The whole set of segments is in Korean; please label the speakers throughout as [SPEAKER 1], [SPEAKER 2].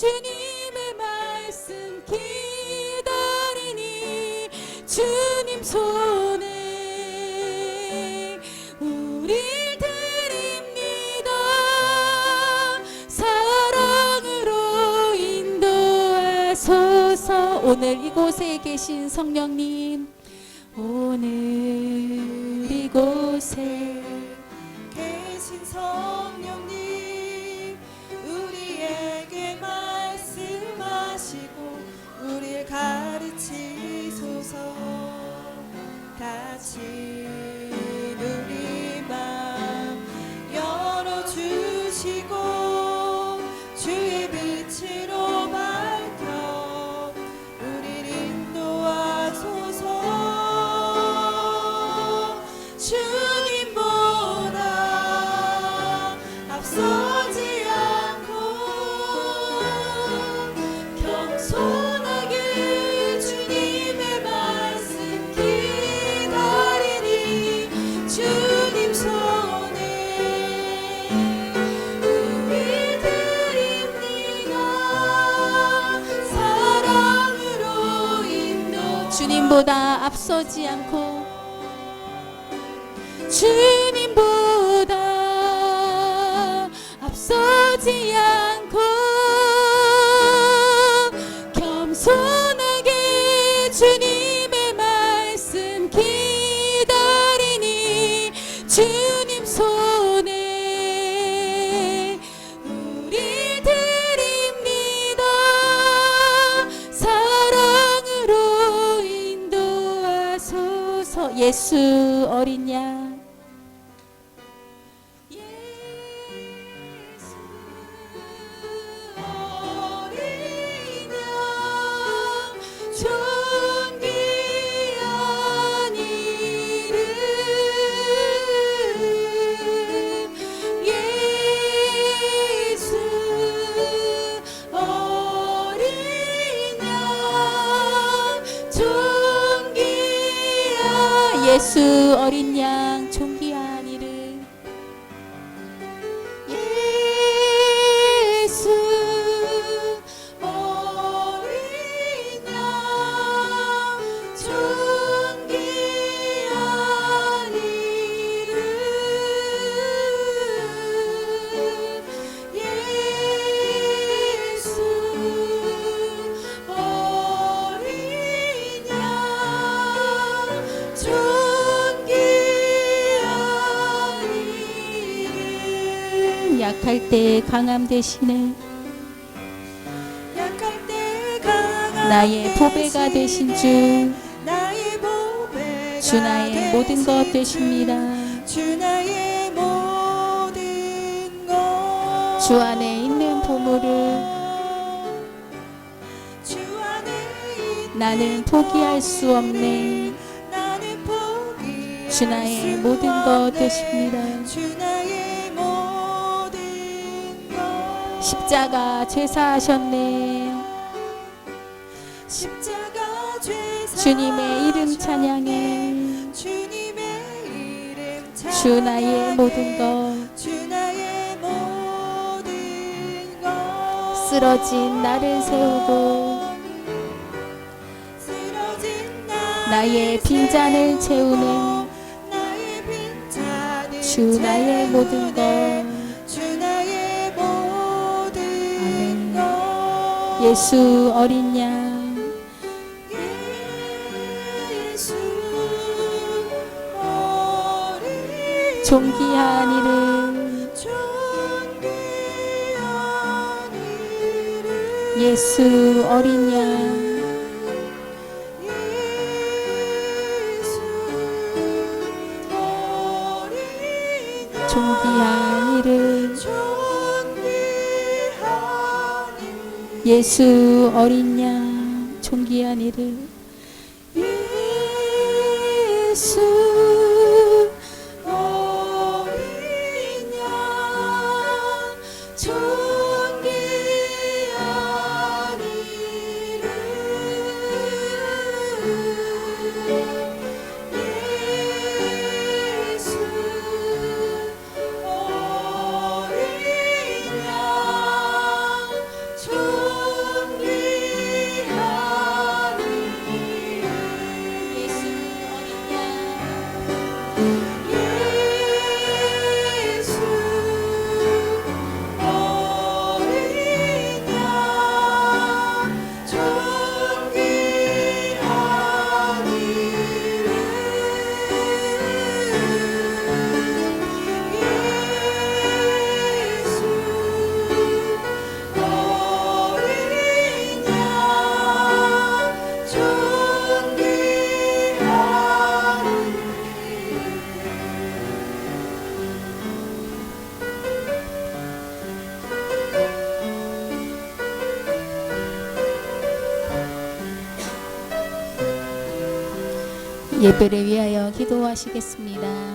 [SPEAKER 1] 주님의 말씀 기다리니 주님 손에 우릴 드립니다. 사랑으로 인도하소서. 오늘 이곳에 계신 성령님, 오늘 이곳에
[SPEAKER 2] 계신 성령님, 우리에게 말씀하시고 우리를 가르치소서. 같이 우리 맘 열어주시고 주의 빛으로 밝혀 우리를 인도하소서. 주님보다 앞서지 않고 겸손하게 주님의 말씀 기다리니 주님 손에 우리 드립니다. 사랑으로 인도.
[SPEAKER 1] 주님보다 앞서지 않고 주님보다 앞서지 않고 겸손하게 주님의 말씀 기다리니 주님 손에 우리 드립니다. 사랑으로 인도하소서. 예수 어린 양,
[SPEAKER 2] 존귀한 이름 예수 어린 양, 존귀한
[SPEAKER 1] 예수 어린 양 존귀한 이름
[SPEAKER 2] 예수 어린 양, 존귀한 이름 예수 어린 양, 존귀한 이름.
[SPEAKER 1] 약할 때 강함 되시네
[SPEAKER 2] 약할 때 강한
[SPEAKER 1] 나의 보배가 되신 주,
[SPEAKER 2] 나의 보배가
[SPEAKER 1] 주 나의 모든 것 되십니다.
[SPEAKER 2] 주 나의 모든 것.
[SPEAKER 1] 주 안에 있는 보물을
[SPEAKER 2] 주 안에 있는
[SPEAKER 1] 나는 포기할 수 없네.
[SPEAKER 2] 나는 포기할
[SPEAKER 1] 주 나의
[SPEAKER 2] 수
[SPEAKER 1] 모든 것
[SPEAKER 2] 없네.
[SPEAKER 1] 되십니다.
[SPEAKER 2] 주 나의 모든 것.
[SPEAKER 1] 십자가 죄사하셨네.
[SPEAKER 2] 십자가 죄사
[SPEAKER 1] 주님의 이름 찬양해.
[SPEAKER 2] 주님의 이름
[SPEAKER 1] 주 나의 모든 것,
[SPEAKER 2] 주 나의 모든 것.
[SPEAKER 1] 쓰러진 나를 세우고
[SPEAKER 2] 쓰러진
[SPEAKER 1] 나의 빈잔을 채우네.
[SPEAKER 2] 나의 빈잔을
[SPEAKER 1] 주 나의 모든
[SPEAKER 2] 채우네.
[SPEAKER 1] 것.
[SPEAKER 2] 주 나의 모든
[SPEAKER 1] 아멘.
[SPEAKER 2] 것.
[SPEAKER 1] 예수 어린 양
[SPEAKER 2] 예수 어린
[SPEAKER 1] 존귀한 이름
[SPEAKER 2] 존귀한 이름
[SPEAKER 1] 예수 어린 양
[SPEAKER 2] 예수 어린 양
[SPEAKER 1] 존귀한 이름
[SPEAKER 2] 존귀한 이름
[SPEAKER 1] 예수 어린 양 존귀한 이름
[SPEAKER 2] 예수 어린 양 존귀한 이름 예수 어린 양 존귀한 예수 어린 양 존귀한 이름 예수 어린 양 존귀한
[SPEAKER 1] 예배를 위하여 기도하시겠습니다.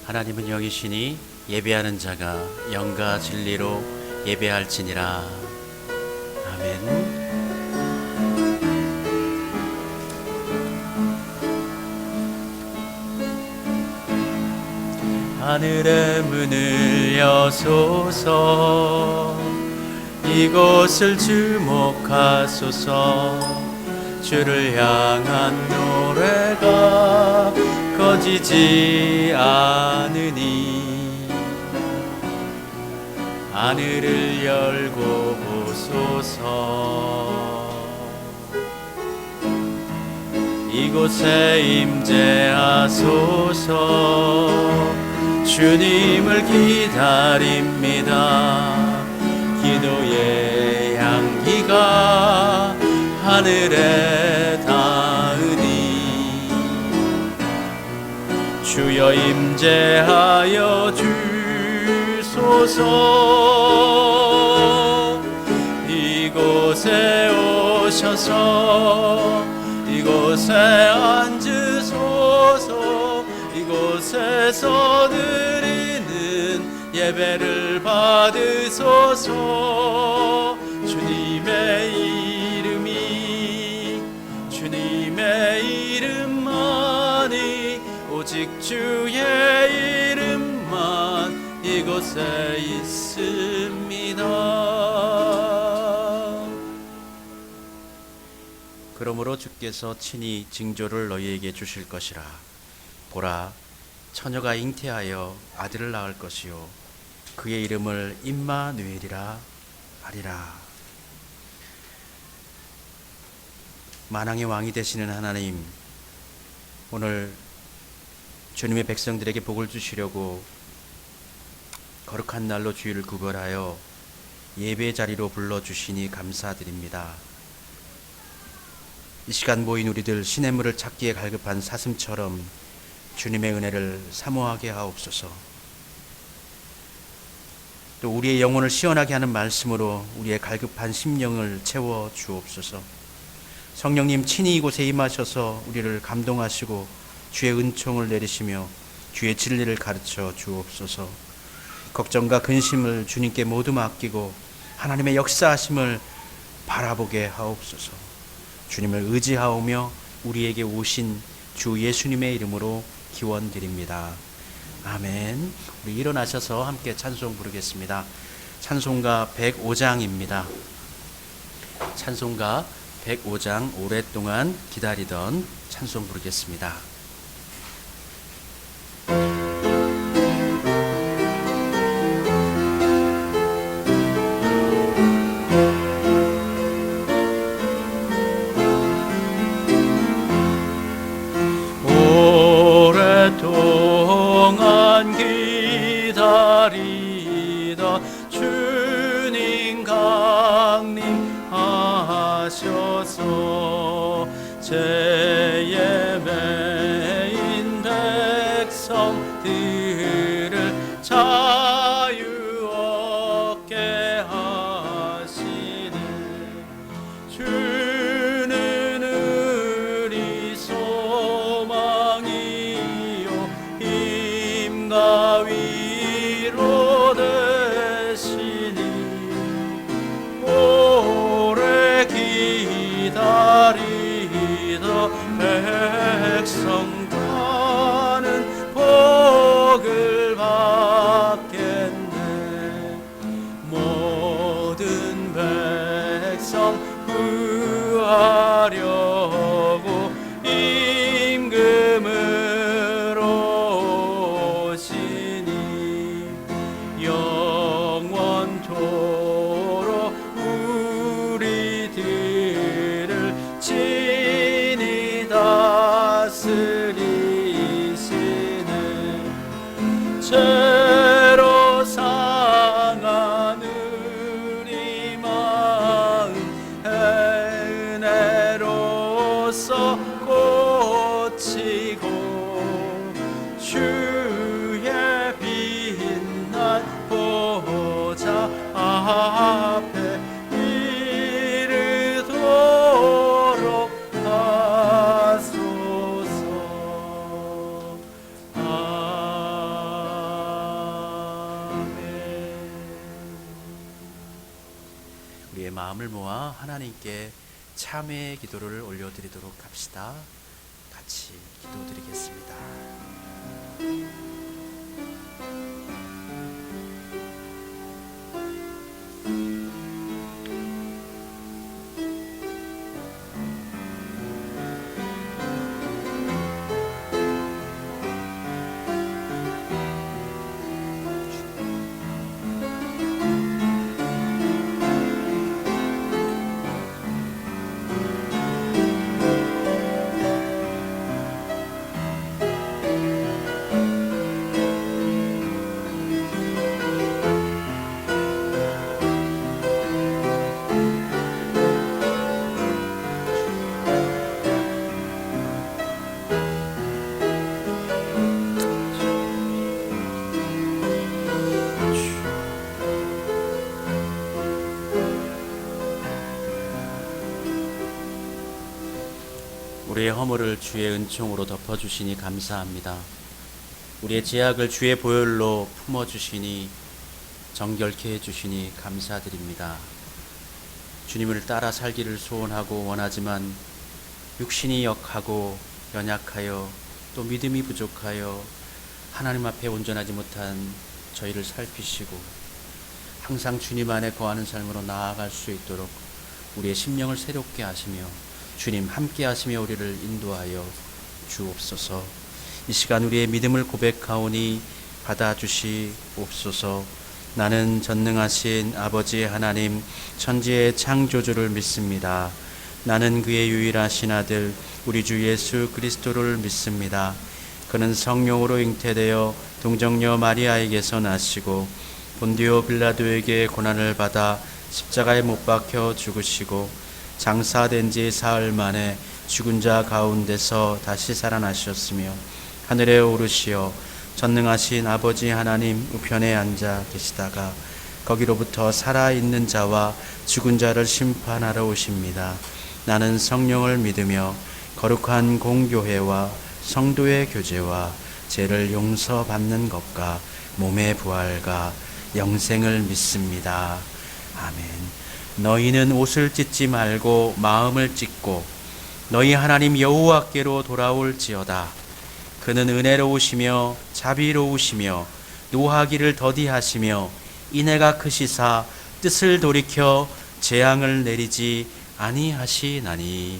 [SPEAKER 3] 하나님은 여기시니 예배하는 자가 영과 진리로 예배할지니라. 아멘. 하늘의 문을 여소서, 이곳을 주목하소서. 주를 향한 노래가 꺼지지 않으니 하늘을 열고 보소서. 이곳에 임재하소서. 주님을 기다립니다. 기도의 향기가 하늘에 닿으니 주여 임재하여 주소서. 이곳에 오셔서 이곳에 앉으소서. 이곳에서 드리는 예배를 받으소서. 주님의 이름만이, 오직 주의 이름만 이곳에 있습니다. 그러므로 주께서 친히 징조를 너희에게 주실 것이라. 보라, 처녀가 잉태하여 아들을 낳을 것이요 그의 이름을 임마누엘이라 하리라. 만왕의 왕이 되시는 하나님, 오늘 주님의 백성들에게 복을 주시려고 거룩한 날로 주일을 구별하여 예배 자리로 불러주시니 감사드립니다. 이 시간 모인 우리들 시냇물을 찾기에 갈급한 사슴처럼 주님의 은혜를 사모하게 하옵소서. 또 우리의 영혼을 시원하게 하는 말씀으로 우리의 갈급한 심령을 채워 주옵소서. 성령님 친히 이곳에 임하셔서 우리를 감동하시고 주의 은총을 내리시며 주의 진리를 가르쳐 주옵소서. 걱정과 근심을 주님께 모두 맡기고 하나님의 역사하심을 바라보게 하옵소서. 주님을 의지하오며 우리에게 오신 주 예수님의 이름으로 기원드립니다. 아멘. 우리 일어나셔서 함께 찬송 부르겠습니다. 찬송가 105장입니다. 찬송가 105장, 오랫동안 기다리던 찬송 부르겠습니다.
[SPEAKER 4] 하셔서 죄에 매인 백성들을 자유 얻게 하시네. 주는 우리 소망이요 힘과 위로 되시니 오래 기다리던 백성과는 복을 받겠네. 모든 백성 구하려고 임금으로 오시니 영원토록 우리들을 친히 다스리시네. 죄로 상한 우리 마음 은혜로서 고치고 주의 빛난 보좌 앞에 이르도록 하소서. 아멘. 우리의 마음을 모아 하나님께 참회의 기도를 올려드리도록 합시다. 같이 기도드리겠습니다. 우리의 허물을 주의 은총으로 덮어주시니 감사합니다. 우리의 죄악을 주의 보혈로 품어주시니 정결케 해주시니 감사드립니다. 주님을 따라 살기를 소원하고 원하지만 육신이 역하고 연약하여 또 믿음이 부족하여 하나님 앞에 온전하지 못한 저희를 살피시고 항상 주님 안에 거하는 삶으로 나아갈 수 있도록 우리의 심령을 새롭게 하시며 주님 함께 하시며 우리를 인도하여 주옵소서. 이 시간 우리의 믿음을 고백하오니 받아주시옵소서. 나는 전능하신 아버지 하나님 천지의 창조주를 믿습니다. 나는 그의 유일하신 아들 우리 주 예수 그리스도를 믿습니다. 그는 성령으로 잉태되어 동정녀 마리아에게서 나시고 본디오 빌라도에게 고난을 받아 십자가에 못 박혀 죽으시고 장사된 지 사흘 만에 죽은 자 가운데서 다시 살아나셨으며 하늘에 오르시어 전능하신 아버지 하나님 우편에 앉아 계시다가 거기로부터 살아있는 자와 죽은 자를 심판하러 오십니다. 나는 성령을 믿으며 거룩한 공교회와 성도의 교제와 죄를 용서받는 것과 몸의 부활과 영생을 믿습니다. 아멘. 너희는 옷을 찢지 말고 마음을 찢고 너희 하나님 여호와께로 돌아올지어다. 그는 은혜로우시며 자비로우시며 노하기를 더디하시며 인애가 크시사 뜻을 돌이켜 재앙을 내리지 아니하시나니.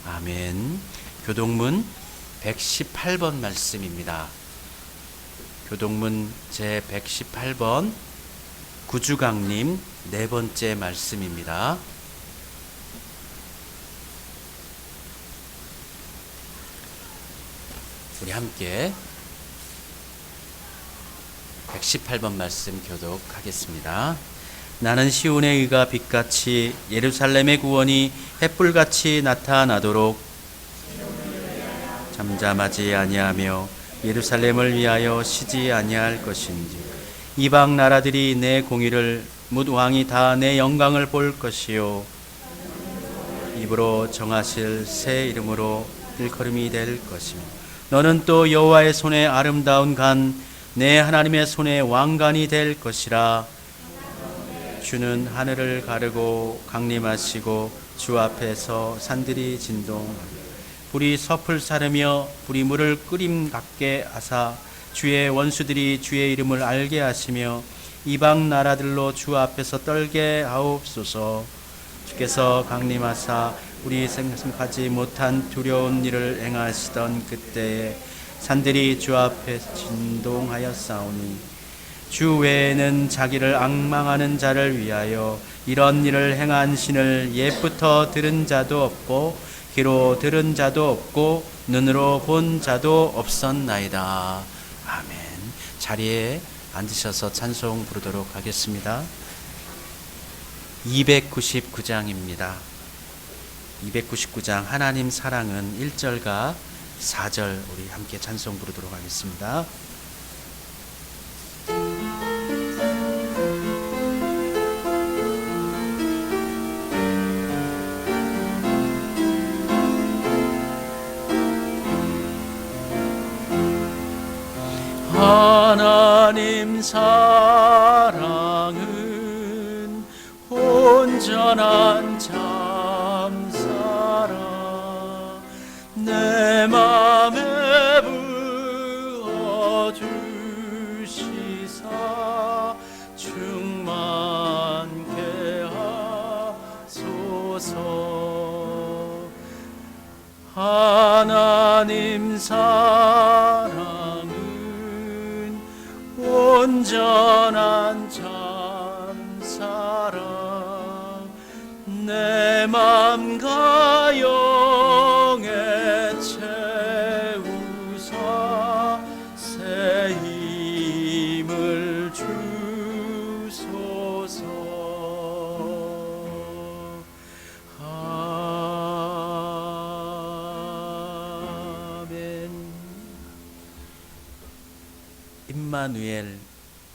[SPEAKER 4] 아멘. 교동문 118번 말씀입니다. 교동문 제 118번 구주강님 네 번째 말씀입니다. 우리 함께 118번 말씀 교독하겠습니다. 나는 시온의 의가 빛같이 예루살렘의 구원이 햇불같이 나타나도록 잠잠하지 아니하며 예루살렘을 위하여 쉬지 아니할 것인지 이방 나라들이 내 공의를 뭇 왕이 다 내 영광을 볼 것이요 입으로 정하실 새 이름으로 일컬음이 될 것이며 너는 또 여호와의 손에 아름다운 간 내 하나님의 손에 왕관이 될 것이라. 주는 하늘을 가르고 강림하시고 주 앞에서 산들이 진동하며 불이 섭을 사르며 불이 물을 끓임 같게 하사 주의 원수들이 주의 이름을 알게 하시며 이방 나라들로 주 앞에서 떨게 하옵소서. 주께서 강림하사 우리 생각하지 못한 두려운 일을 행하시던 그때에 산들이 주 앞에 진동하였사오니 주 외에는 자기를 앙망하는 자를 위하여 이런 일을 행한 신을 옛부터 들은 자도 없고 귀로 들은 자도 없고 눈으로 본 자도 없었나이다. 아멘. 자리에 앉으셔서 찬송 부르도록 하겠습니다. 299장입니다. 299장 하나님 사랑은 1절과 4절 우리 함께 찬송 부르도록 하겠습니다. 하나님 사랑은 온전한 참사랑 내 맘에 부어주시사 충만케 하소서. 하나님 사랑은 온전한 참사랑 내 맘과 영에 채우사 새 힘을 주소서. 아멘. 임마누엘,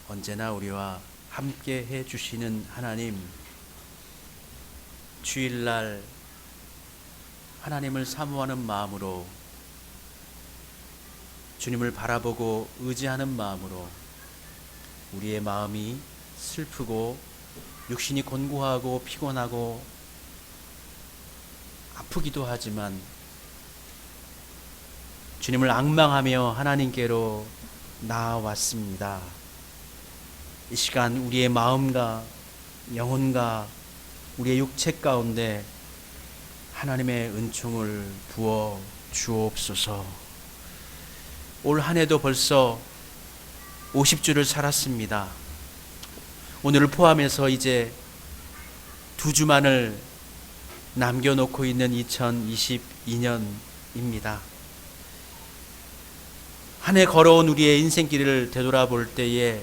[SPEAKER 4] 언제나 우리와 함께 해주시는 하나님, 주일날 하나님을 사모하는 마음으로 주님을 바라보고 의지하는 마음으로 우리의 마음이 슬프고 육신이 곤고하고 피곤하고 아프기도 하지만 주님을 앙망하며 하나님께로 나아왔습니다. 이 시간 우리의 마음과 영혼과 우리의 육체 가운데 하나님의 은총을 부어 주옵소서. 올 한 해도 벌써 50주를 살았습니다. 오늘을 포함해서 이제 2주만을 남겨놓고 있는 2022년입니다. 한 해 걸어온 우리의 인생길을 되돌아볼 때에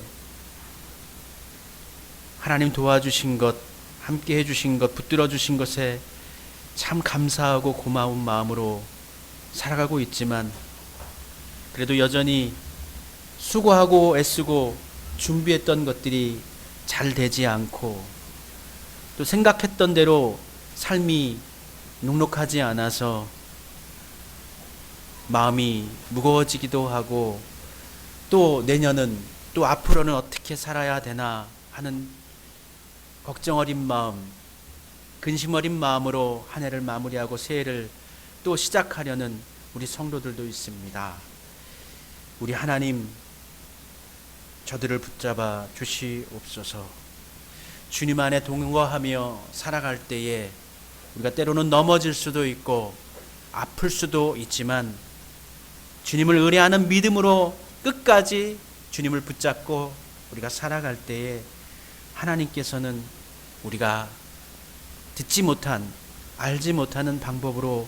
[SPEAKER 4] 하나님 도와주신 것, 함께 해주신 것, 붙들어 주신 것에 참 감사하고 고마운 마음으로 살아가고 있지만 그래도 여전히 수고하고 애쓰고 준비했던 것들이 잘 되지 않고 또 생각했던 대로 삶이 녹록하지 않아서 마음이 무거워지기도 하고 또 내년은 또 앞으로는 어떻게 살아야 되나 하는 걱정 어린 마음, 근심 어린 마음으로 한 해를 마무리하고 새해를 또 시작하려는 우리 성도들도 있습니다. 우리 하나님, 저들을 붙잡아 주시옵소서. 주님 안에 동거하며 살아갈 때에 우리가 때로는 넘어질 수도 있고 아플 수도 있지만 주님을 의뢰하는 믿음으로 끝까지 주님을 붙잡고 우리가 살아갈 때에 하나님께서는 우리가 듣지 못한, 알지 못하는 방법으로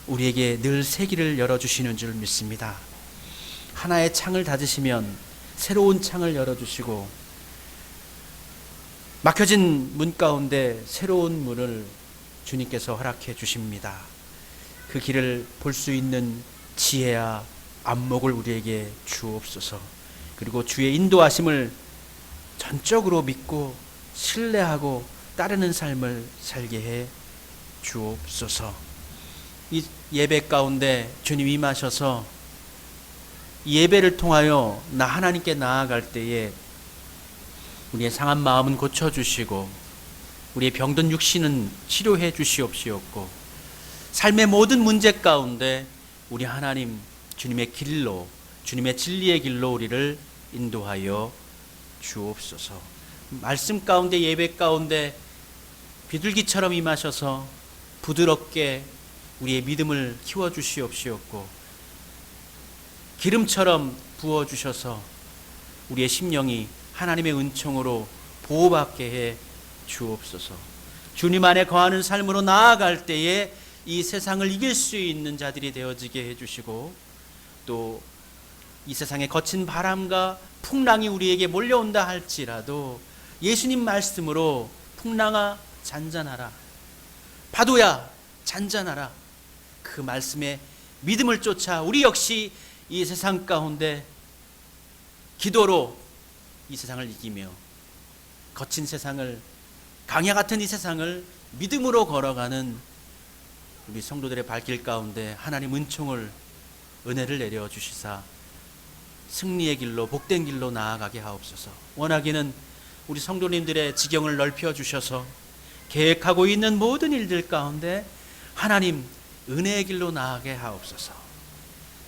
[SPEAKER 4] 우리에게 늘 새 길을 열어주시는 줄 믿습니다. 하나의 창을 닫으시면 새로운 창을 열어주시고
[SPEAKER 3] 막혀진 문 가운데 새로운 문을 주님께서 허락해 주십니다. 그 길을 볼 수 있는 지혜와 안목을 우리에게 주옵소서. 그리고 주의 인도하심을 전적으로 믿고 신뢰하고 따르는 삶을 살게 해 주옵소서. 이 예배 가운데 주님 임하셔서 이 예배를 통하여 나 하나님께 나아갈 때에 우리의 상한 마음은 고쳐주시고 우리의 병든 육신은 치료해 주시옵시옵고 삶의 모든 문제 가운데 우리 하나님 주님의 길로, 주님의 진리의 길로 우리를 인도하여 주옵소서. 말씀 가운데, 예배 가운데 비둘기처럼 임하셔서 부드럽게 우리의 믿음을 키워주시옵시옵고 기름처럼 부어주셔서 우리의 심령이 하나님의 은총으로 보호받게 해 주옵소서. 주님 안에 거하는 삶으로 나아갈 때에 이 세상을 이길 수 있는 자들이 되어지게 해주시고 또 이 세상의 거친 바람과 풍랑이 우리에게 몰려온다 할지라도 예수님 말씀으로 풍랑아 잔잔하라, 파도야 잔잔하라, 그 말씀에 믿음을 쫓아 우리 역시 이 세상 가운데 기도로 이 세상을 이기며 거친 세상을, 강야 같은 이 세상을 믿음으로 걸어가는 우리 성도들의 발길 가운데 하나님 은총을, 은혜를 내려 주시사 승리의 길로, 복된 길로 나아가게 하옵소서. 원하기는 우리 성도님들의 지경을 넓혀 주셔서 계획하고 있는 모든 일들 가운데 하나님 은혜의 길로 나아가게 하옵소서.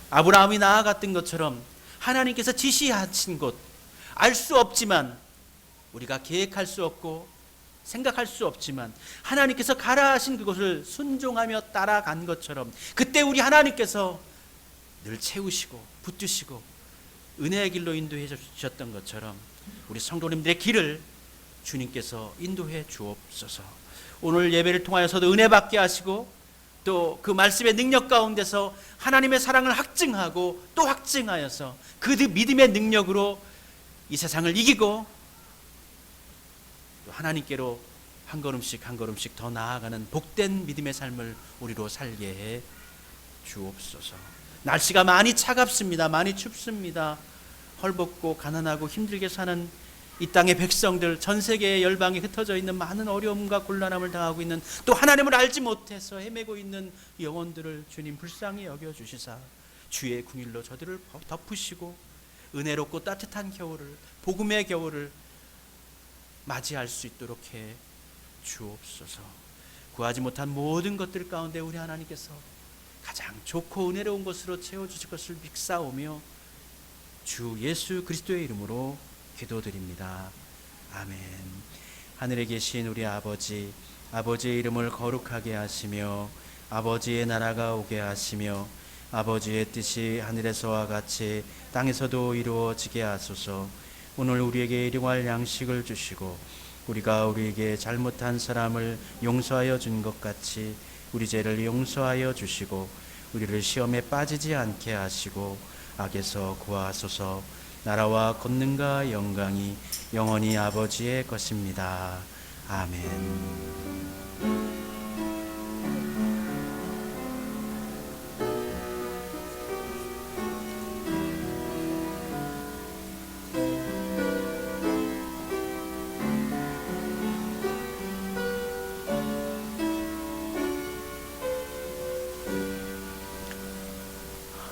[SPEAKER 3] 아브라함이 나아갔던 것처럼 하나님께서 지시하신 곳, 알 수 없지만, 우리가 계획할 수 없고 생각할 수 없지만 하나님께서 가라 하신 그곳을 순종하며 따라간 것처럼 그때 우리 하나님께서 늘 채우시고 붙드시고 은혜의 길로 인도해 주셨던 것처럼 우리 성도님들의 길을 주님께서 인도해 주옵소서. 오늘 예배를 통하여서도 은혜 받게 하시고 또 그 말씀의 능력 가운데서 하나님의 사랑을 확증하고 또 확증하여서 그 믿음의 능력으로 이 세상을 이기고 또 하나님께로 한 걸음씩 한 걸음씩 더 나아가는 복된 믿음의 삶을 우리로 살게 해 주옵소서. 날씨가 많이 차갑습니다. 많이 춥습니다. 헐벗고 가난하고 힘들게 사는 이 땅의 백성들, 전 세계의 열방에 흩어져 있는 많은 어려움과 곤란함을 당하고 있는 또 하나님을 알지 못해서 헤매고 있는 영혼들을 주님 불쌍히 여겨주시사 주의 궁일로 저들을 덮으시고 은혜롭고 따뜻한 겨울을, 복음의 겨울을 맞이할 수 있도록 해 주옵소서. 구하지 못한 모든 것들 가운데 우리 하나님께서 가장 좋고 은혜로운 것으로 채워주실 것을 믿사오며 주 예수 그리스도의 이름으로 기도드립니다. 아멘. 하늘에 계신 우리 아버지, 아버지의 이름을 거룩하게 하시며 아버지의 나라가 오게 하시며 아버지의 뜻이 하늘에서와 같이 땅에서도 이루어지게 하소서. 오늘 우리에게 일용할 양식을 주시고 우리가 우리에게 잘못한 사람을 용서하여 준 것 같이 우리 죄를 용서하여 주시고 우리를 시험에 빠지지 않게 하시고 악에서 구하소서. 나라와 권능과 영광이 영원히 아버지의 것입니다. 아멘.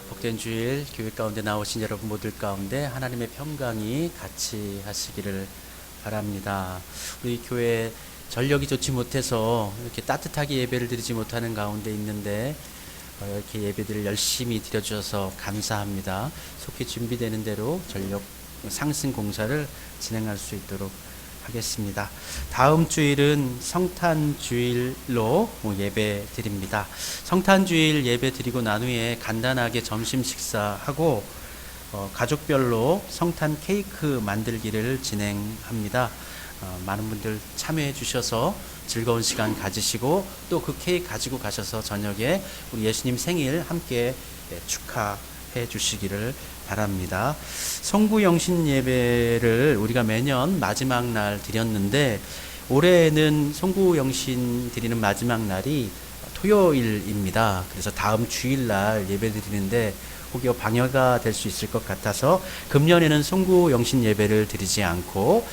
[SPEAKER 3] 복된 주일 교회 가운데 나오신 여러분 모두 가운데 하나님의 평강이 같이 하시기를 바랍니다. 우리 교회 전력이 좋지 못해서 이렇게 따뜻하게 예배를 드리지 못하는 가운데 있는데 이렇게 예배들을 열심히 드려주셔서 감사합니다. 속히 준비되는 대로 전력 상승 공사를 진행할 수 있도록 하겠습니다. 다음 주일은 성탄주일로 예배 드립니다. 성탄주일 예배 드리고 난 후에 간단하게 점심 식사하고 가족별로 성탄 케이크 만들기를 진행합니다. 많은 분들 참여해 주셔서 즐거운 시간 가지시고 또 그 케이크 가지고 가셔서 저녁에 우리 예수님 생일 함께 축하해 주시기를 바랍니다. 송구영신 예배를 우리가 매년 마지막 날 드렸는데 올해는 송구영신 드리는 마지막 날이 토요일입니다. 그래서 다음 주일날 예배 드리는데 혹여 방해가 될 수 있을 것 같아서 금년에는 송구영신 예배를 드리지 않고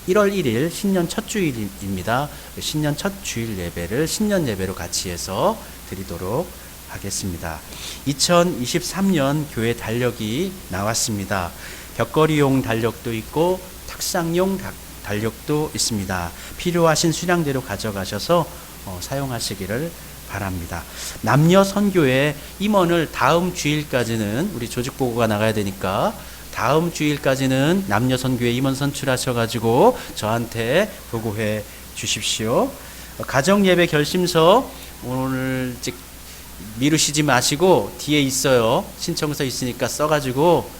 [SPEAKER 3] 1월 1일 신년 첫 주일입니다. 신년 첫 주일 예배를 신년 예배로 같이 해서 드리도록 하겠습니다. 2023년 교회 달력이 나왔습니다. 벽걸이용 달력도 있고 탁상용 달력도 있습니다. 필요하신 수량대로 가져가셔서 사용하시기를 바랍니다. 남녀 선교회 임원을 다음 주일까지는 우리 조직 보고가 나가야 되니까 다음 주일까지는 남녀 선교회 임원 선출하셔가지고 저한테 보고해 주십시오. 가정 예배 결심서 오늘 미루시지 마시고 뒤에 있어요. 신청서 있으니까 써가지고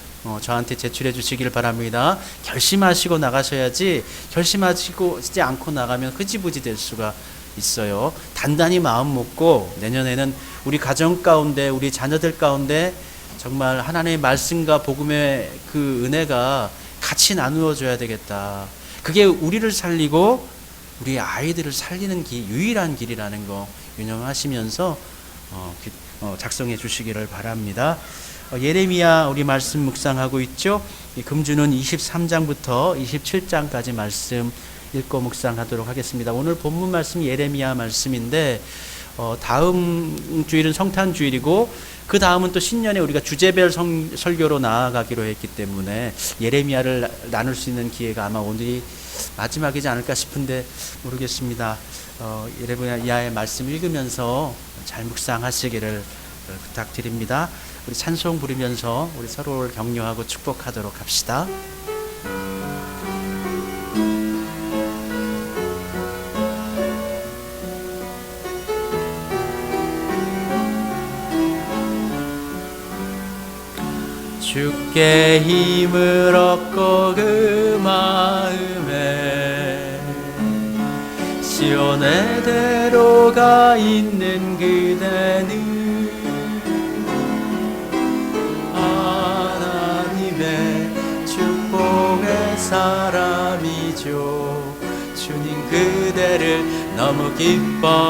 [SPEAKER 3] 저한테 제출해 주시길 바랍니다. 결심하시고 나가셔야지 결심하시지 않고 나가면 흐지부지 될 수가 있어요. 단단히 마음 먹고 내년에는 우리 가정 가운데 우리 자녀들 가운데 정말 하나님의 말씀과 복음의 그 은혜가 같이 나누어져야 되겠다. 그게 우리를 살리고 우리 아이들을 살리는 유일한 길이라는 거 유념하시면서 작성해 주시기를 바랍니다. 예레미야 우리 말씀 묵상하고 있죠. 금주는 23장부터 27장까지 말씀 읽고 묵상하도록 하겠습니다. 오늘 본문 말씀 예레미야 말씀인데 다음 주일은 성탄 주일이고 그 다음은 또 신년에 우리가 주제별 설교로 나아가기로 했기 때문에 예레미야를 나눌 수 있는 기회가 아마 오늘이 마지막이지 않을까 싶은데 모르겠습니다. 예레미야의 말씀 읽으면서 잘 묵상하시기를 부탁드립니다. 우리 찬송 부르면서 우리 서로를 격려하고 축복하도록 합시다. 주께 힘을 얻고 그 마음에 시온의 대로가 있는 그대는 하나님의 축복의 사람이죠. 주님 그대를 너무 기뻐하시죠.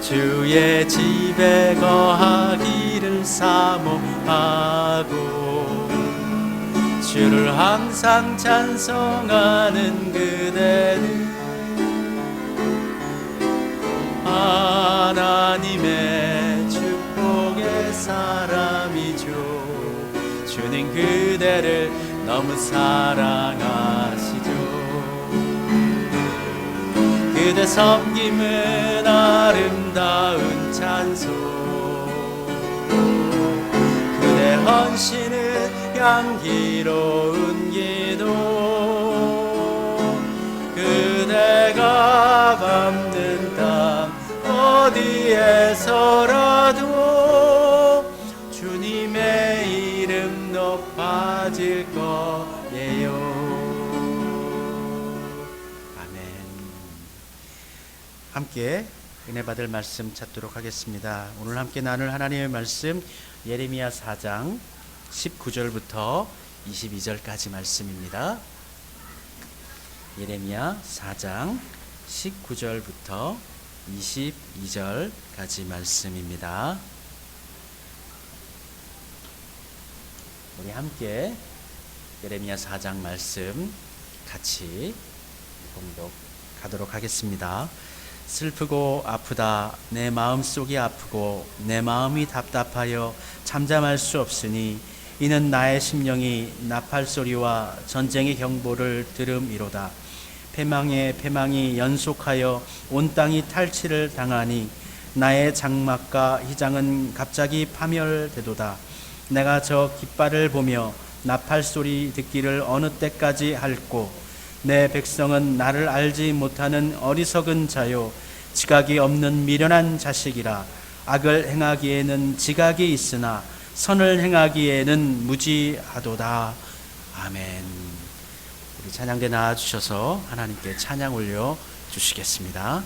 [SPEAKER 3] 주의 집에 거하기를 사모하고 주를 항상 찬송하는 그대는 하나님의 축복의 사람이죠. 주님 그대를 너무 사랑하시죠. 그대 섬김은 아름다운 찬송, 그대 헌신은 향기로운 기도. 그대가 밟는 땅 어디에서라도 주님의 이름 높아질 거예요. 함께 은혜 받을 말씀 찾도록 하겠습니다. 오늘 함께 나눌 하나님의 말씀 예레미야 4장 19절부터 22절까지 말씀입니다. 예레미야 4장 19절부터 22절까지 말씀입니다. 우리 함께 예레미야 4장 말씀 같이 봉독하도록 하겠습니다. 슬프고 아프다 내 마음속이 아프고 내 마음이 답답하여 잠잠할 수 없으니 이는 나의 심령이 나팔소리와 전쟁의 경보를 들음이로다. 패망이 연속하여 온 땅이 탈취를 당하니 나의 장막과 휘장은 갑자기 파멸되도다. 내가 저 깃발을 보며 나팔소리 듣기를 어느 때까지 할꼬. 내 백성은 나를 알지 못하는 어리석은 자요 지각이 없는 미련한 자식이라. 악을 행하기에는 지각이 있으나 선을 행하기에는 무지하도다. 아멘. 우리 찬양대 나와주셔서 하나님께 찬양 올려 주시겠습니다.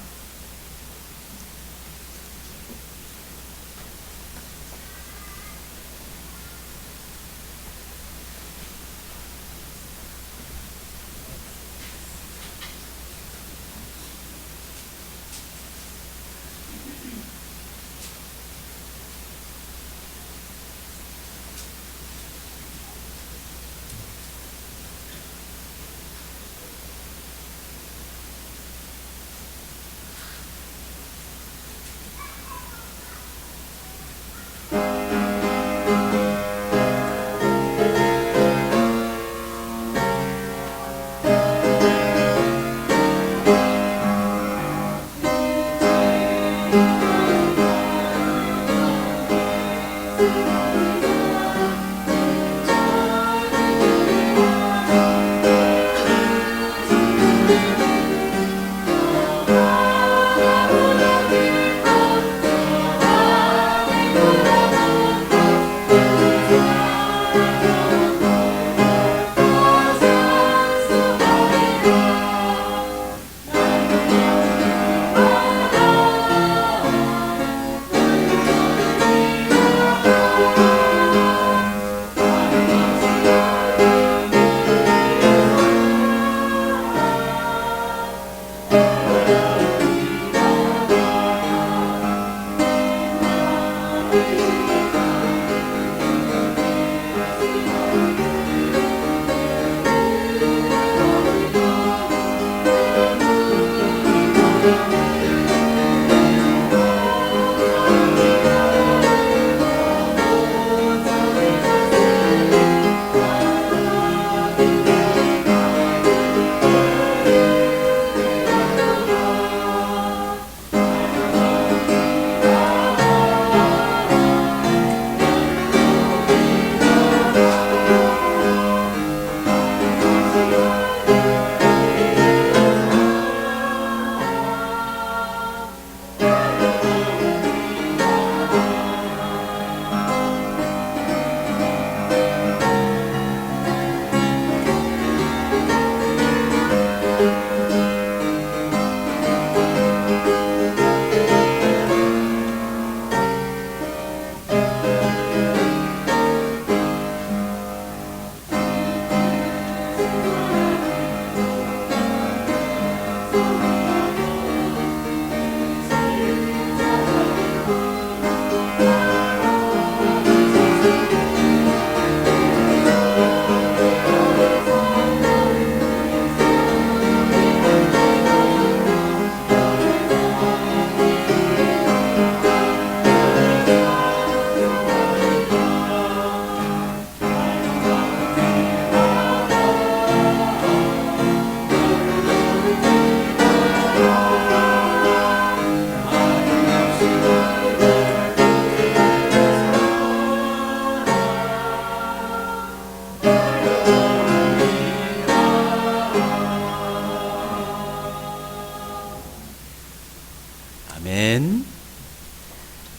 [SPEAKER 3] 아멘.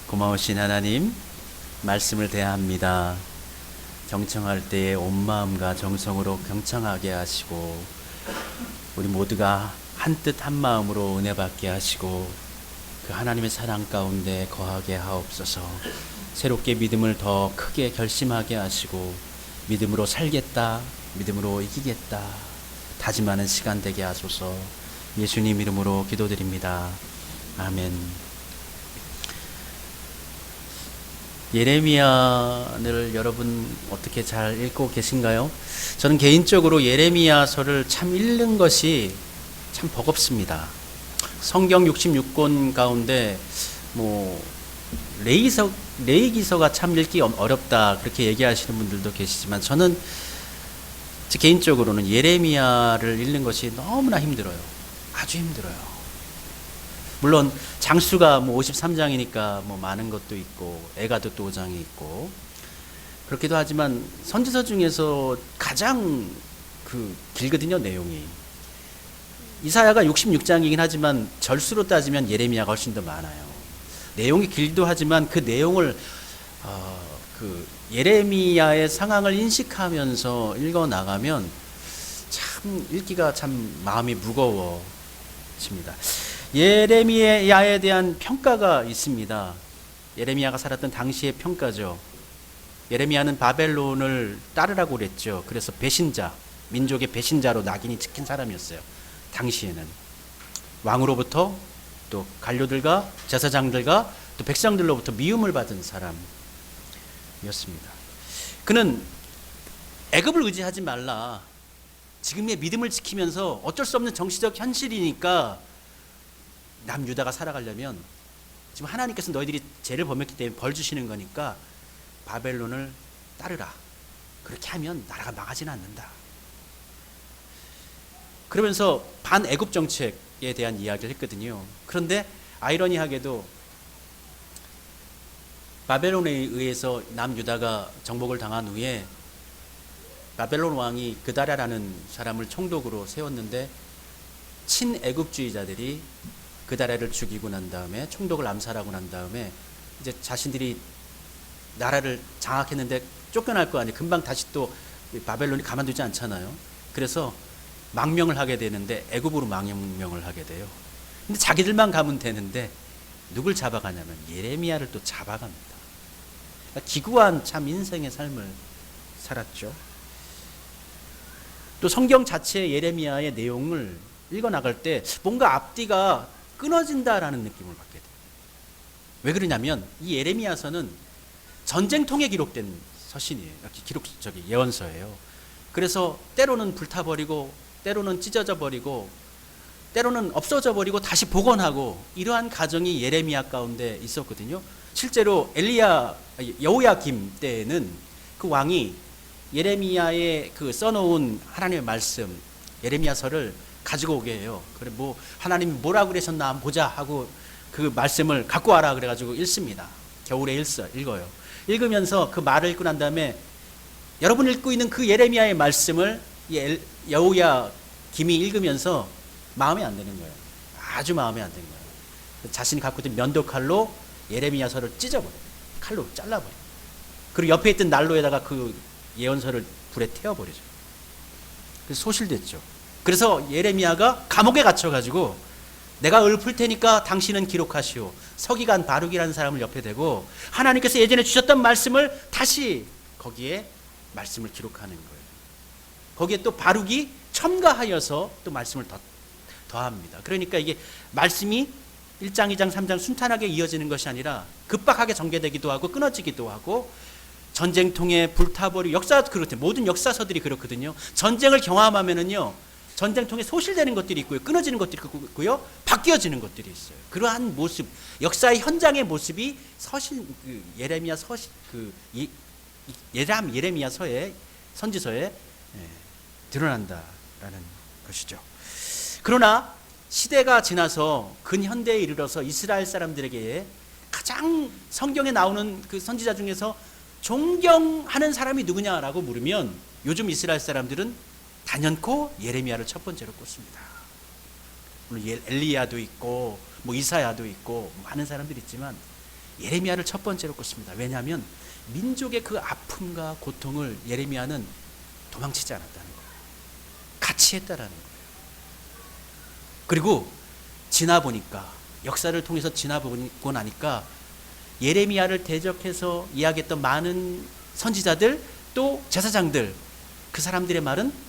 [SPEAKER 3] 고마우신 하나님, 말씀을 대합니다. 경청할 때에 온 마음과 정성으로 경청하게 하시고, 우리 모두가 한 뜻 한 마음으로 은혜 받게 하시고, 그 하나님의 사랑 가운데 거하게 하옵소서. 새롭게 믿음을 더 크게 결심하게 하시고, 믿음으로 살겠다, 믿음으로 이기겠다 다짐하는 시간 되게 하소서. 예수님 이름으로 기도드립니다. 아멘. 예레미야를 여러분 어떻게 잘 읽고 계신가요? 저는 개인적으로 예레미야서를 참 읽는 것이 참 버겁습니다. 성경 66권 가운데 레위기서가 참 읽기 어렵다 그렇게 얘기하시는 분들도 계시지만, 저는 제 개인적으로는 예레미야를 읽는 것이 너무나 힘들어요. 아주 힘들어요. 물론 장수가 53장이니까 많은 것도 있고 에가드 또 5장이 있고 그렇기도 하지만, 선지서 중에서 가장 길거든요, 내용이. 이사야가 66장이긴 하지만 절수로 따지면 예레미야가 훨씬 더 많아요. 내용이 길기도 하지만 그 내용을 예레미야의 상황을 인식하면서 읽어 나가면 참 읽기가 참 마음이 무거워집니다. 예레미야에 대한 평가가 있습니다. 예레미야가 살았던 당시의 평가죠. 예레미야는 바벨론을 따르라고 그랬죠. 그래서 배신자, 민족의 배신자로 낙인이 찍힌 사람이었어요. 당시에는 왕으로부터 또 관료들과 제사장들과 또 백성들로부터 미움을 받은 사람이었습니다. 그는 애굽을 의지하지 말라, 지금의 믿음을 지키면서 어쩔 수 없는 정치적 현실이니까 남유다가 살아가려면 지금 하나님께서 너희들이 죄를 범했기 때문에 벌 주시는 거니까 바벨론을 따르라. 그렇게 하면 나라가 망하지는 않는다. 그러면서 반애굽 정책에 대한 이야기를 했거든요. 그런데 아이러니하게도 바벨론에 의해서 남유다가 정복을 당한 후에 바벨론 왕이 그다랴라는 사람을 총독으로 세웠는데 친애굽주의자들이 그다랴를 죽이고 난 다음에 총독을 암살하고 난 다음에 이제 자신들이 나라를 장악했는데 쫓겨날 거 아니에요. 금방 다시 또 바벨론이 가만두지 않잖아요. 그래서 망명을 하게 되는데 애굽으로 망명을 하게 돼요. 근데 자기들만 가면 되는데 누굴 잡아가냐면 예레미야를 또 잡아갑니다. 그러니까 기구한 참 인생의 삶을 살았죠. 또 성경 자체 예레미야의 내용을 읽어나갈 때 뭔가 앞뒤가 끊어진다라는 느낌을 받게 돼요. 왜 그러냐면 이 예레미야서는 전쟁통에 기록된 서신이에요. 예언서예요. 그래서 때로는 불타버리고 때로는 찢어져 버리고 때로는 없어져 버리고 다시 복원하고 이러한 과정이 예레미야 가운데 있었거든요. 실제로 여호야김 때에는 그 왕이 예레미야의 그 써놓은 하나님의 말씀 예레미야서를 가지고 오게 해요. 그래 뭐 하나님이 뭐라고 그러셨나 한번 보자 하고 그 말씀을 갖고 와라 그래가지고 읽습니다. 겨울에 읽어요. 읽으면서 그 말을 읽고 난 다음에 여러분 읽고 있는 그 예레미야의 말씀을 여호야김이 읽으면서 마음에 안 드는 거예요. 아주 마음에 안 드는 거예요. 자신이 갖고 있던 면도칼로 예레미야서를 찢어버려요. 칼로 잘라버려요. 그리고 옆에 있던 난로에다가 그 예언서를 불에 태워버리죠. 그래서 소실됐죠. 그래서 예레미야가 감옥에 갇혀가지고 내가 읊을 테니까 당신은 기록하시오. 서기관 바룩이라는 사람을 옆에 대고 하나님께서 예전에 주셨던 말씀을 다시 거기에 말씀을 기록하는 거예요. 거기에 또 바룩이 첨가하여서 또 말씀을 더합니다. 그러니까 이게 말씀이 1장, 2장, 3장 순탄하게 이어지는 것이 아니라 급박하게 전개되기도 하고 끊어지기도 하고 전쟁통에 불타버리고 역사도 그렇대. 모든 역사서들이 그렇거든요. 전쟁을 경험하면은요. 전쟁통에 소실되는 것들이 있고요. 끊어지는 것들이 있고요. 바뀌어지는 것들이 있어요. 그러한 모습, 역사의 현장의 모습이 예레미야서의 선지서에 드러난다라는 것이죠. 그러나 시대가 지나서 근현대에 이르러서 이스라엘 사람들에게 가장 성경에 나오는 그 선지자 중에서 존경하는 사람이 누구냐라고 물으면 요즘 이스라엘 사람들은 단연코 예레미야를 첫 번째로 꼽습니다. 물론 엘리야도 있고 뭐 이사야도 있고 많은 사람들이 있지만 예레미야를 첫 번째로 꼽습니다. 왜냐하면 민족의 그 아픔과 고통을 예레미야는 도망치지 않았다는 거예요. 같이 했다라는 거예요. 그리고 지나보니까 역사를 통해서 지나보고 나니까 예레미야를 대적해서 이야기했던 많은 선지자들 또 제사장들 그 사람들의 말은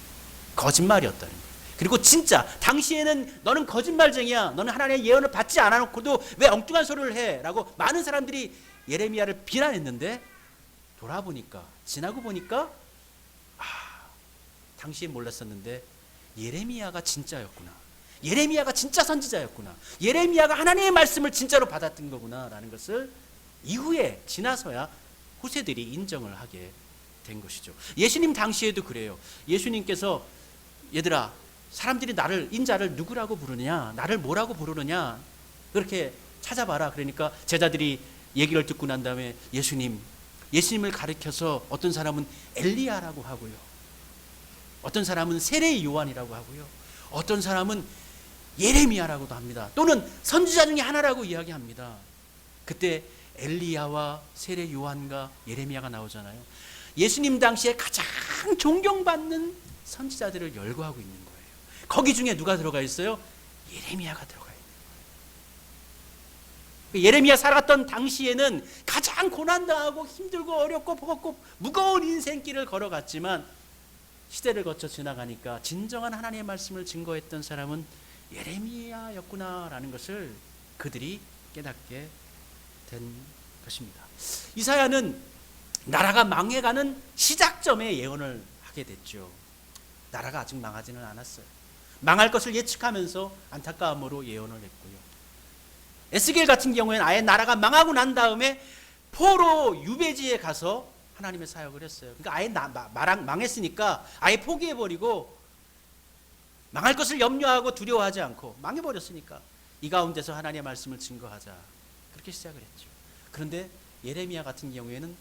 [SPEAKER 3] 거짓말이었다는 거예요. 그리고 진짜 당시에는 너는 거짓말쟁이야. 너는 하나님의 예언을 받지 않아놓고도 왜 엉뚱한 소리를 해? 라고 많은 사람들이 예레미야를 비난했는데 돌아보니까 지나고 보니까 당시에 몰랐었는데 예레미야가 진짜였구나. 예레미야가 진짜 선지자였구나. 예레미야가 하나님의 말씀을 진짜로 받았던 거구나 라는 것을 이후에 지나서야 후세들이 인정을 하게 된 것이죠. 예수님 당시에도 그래요. 예수님께서 얘들아 사람들이 나를 인자를 누구라고 부르느냐 나를 뭐라고 부르느냐 그렇게 찾아봐라. 그러니까 제자들이 얘기를 듣고 난 다음에 예수님을 가리켜서 어떤 사람은 엘리야라고 하고요. 어떤 사람은 세례 요한이라고 하고요. 어떤 사람은 예레미야라고도 합니다. 또는 선지자 중에 하나라고 이야기합니다. 그때 엘리야와 세례 요한과 예레미야가 나오잖아요. 예수님 당시에 가장 존경받는 선지자들을 열거하고 있는 거예요. 거기 중에 누가 들어가 있어요? 예레미야가 들어가 있는 거예요. 예레미야 살았던 당시에는 가장 고난당하고 힘들고 어렵고 버겁고 무거운 인생길을 걸어갔지만 시대를 거쳐 지나가니까 진정한 하나님의 말씀을 증거했던 사람은 예레미야였구나라는 것을 그들이 깨닫게 된 것입니다. 이사야는 나라가 망해가는 시작점에 예언을 하게 됐죠. 나라가 아직 망하지는 않았어요. 망할 것을 예측하면서 안타까움으로 예언을 했고요. 에스겔 같은 경우에는 아예 나라가 망하고 난 다음에 포로 유배지에 가서 하나님의 사역을 했어요. 그러니까 아예 망했으니까 아예 포기해버리고 망할 것을 염려하고 두려워하지 않고 망해버렸으니까 이 가운데서 하나님의 말씀을 증거하자. 그렇게 시작을 했죠. 그런데 예레미야 같은 경우에는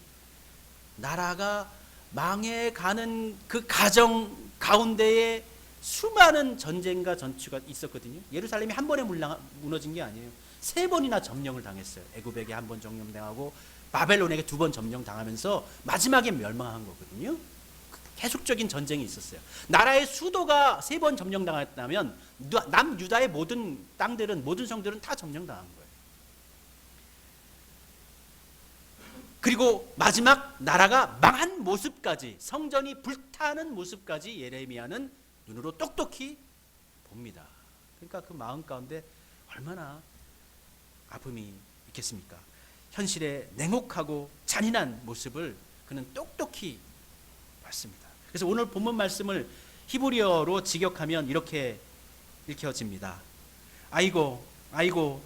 [SPEAKER 3] 나라가 망해가는 그 가정 가운데에 수많은 전쟁과 전투가 있었거든요. 예루살렘이 한 번에 무너진 게 아니에요. 3번이나 점령을 당했어요. 애굽에게 한 번 점령당하고 바벨론에게 2번 점령당하면서 마지막에 멸망한 거거든요. 계속적인 전쟁이 있었어요. 나라의 수도가 3번 점령당했다면 남유다의 모든 땅들은, 모든 성들은 다 점령당한 거예요. 그리고 마지막 나라가 망한 모습까지, 성전이 불타는 모습까지 예레미야는 눈으로 똑똑히 봅니다. 그러니까 그 마음 가운데 얼마나 아픔이 있겠습니까? 현실의 냉혹하고 잔인한 모습을 그는 똑똑히 봤습니다. 그래서 오늘 본문 말씀을 히브리어로 직역하면 이렇게 읽혀집니다. 아이고 아이고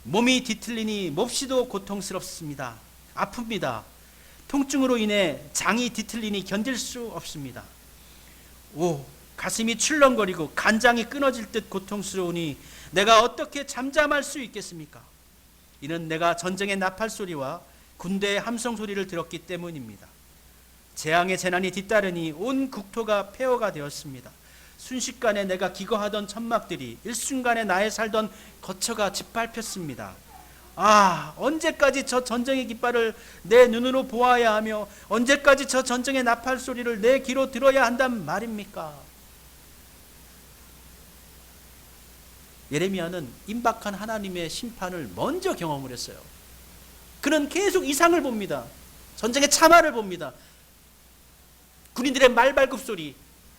[SPEAKER 3] 몸이 뒤틀리니 몹시도 고통스럽습니다. 아픕니다. 통증으로 인해 장이 뒤틀리니 견딜 수 없습니다. 오, 가슴이 출렁거리고 간장이 끊어질 듯 고통스러우니 내가 어떻게 잠잠할 수 있겠습니까? 이는 내가 전쟁의 나팔 소리와 군대의 함성 소리를 들었기 때문입니다. 재앙의 재난이 뒤따르니 온 국토가 폐허가 되었습니다. 순식간에 내가 기거하던 천막들이 일순간에 나의 살던 거처가 짓밟혔습니다. 아, 언제까지 저 전쟁의 깃발을 내 눈으로 보아야 하며 언제까지 저 전쟁의 나팔 소리를 내 귀로 들어야 한단 말입니까? 예레미야는 임박한 하나님의 심판을 먼저 경험을 했어요. 그는 계속 이상을 봅니다. 전쟁의 참화를 봅니다. 군인들의 말발굽 소리,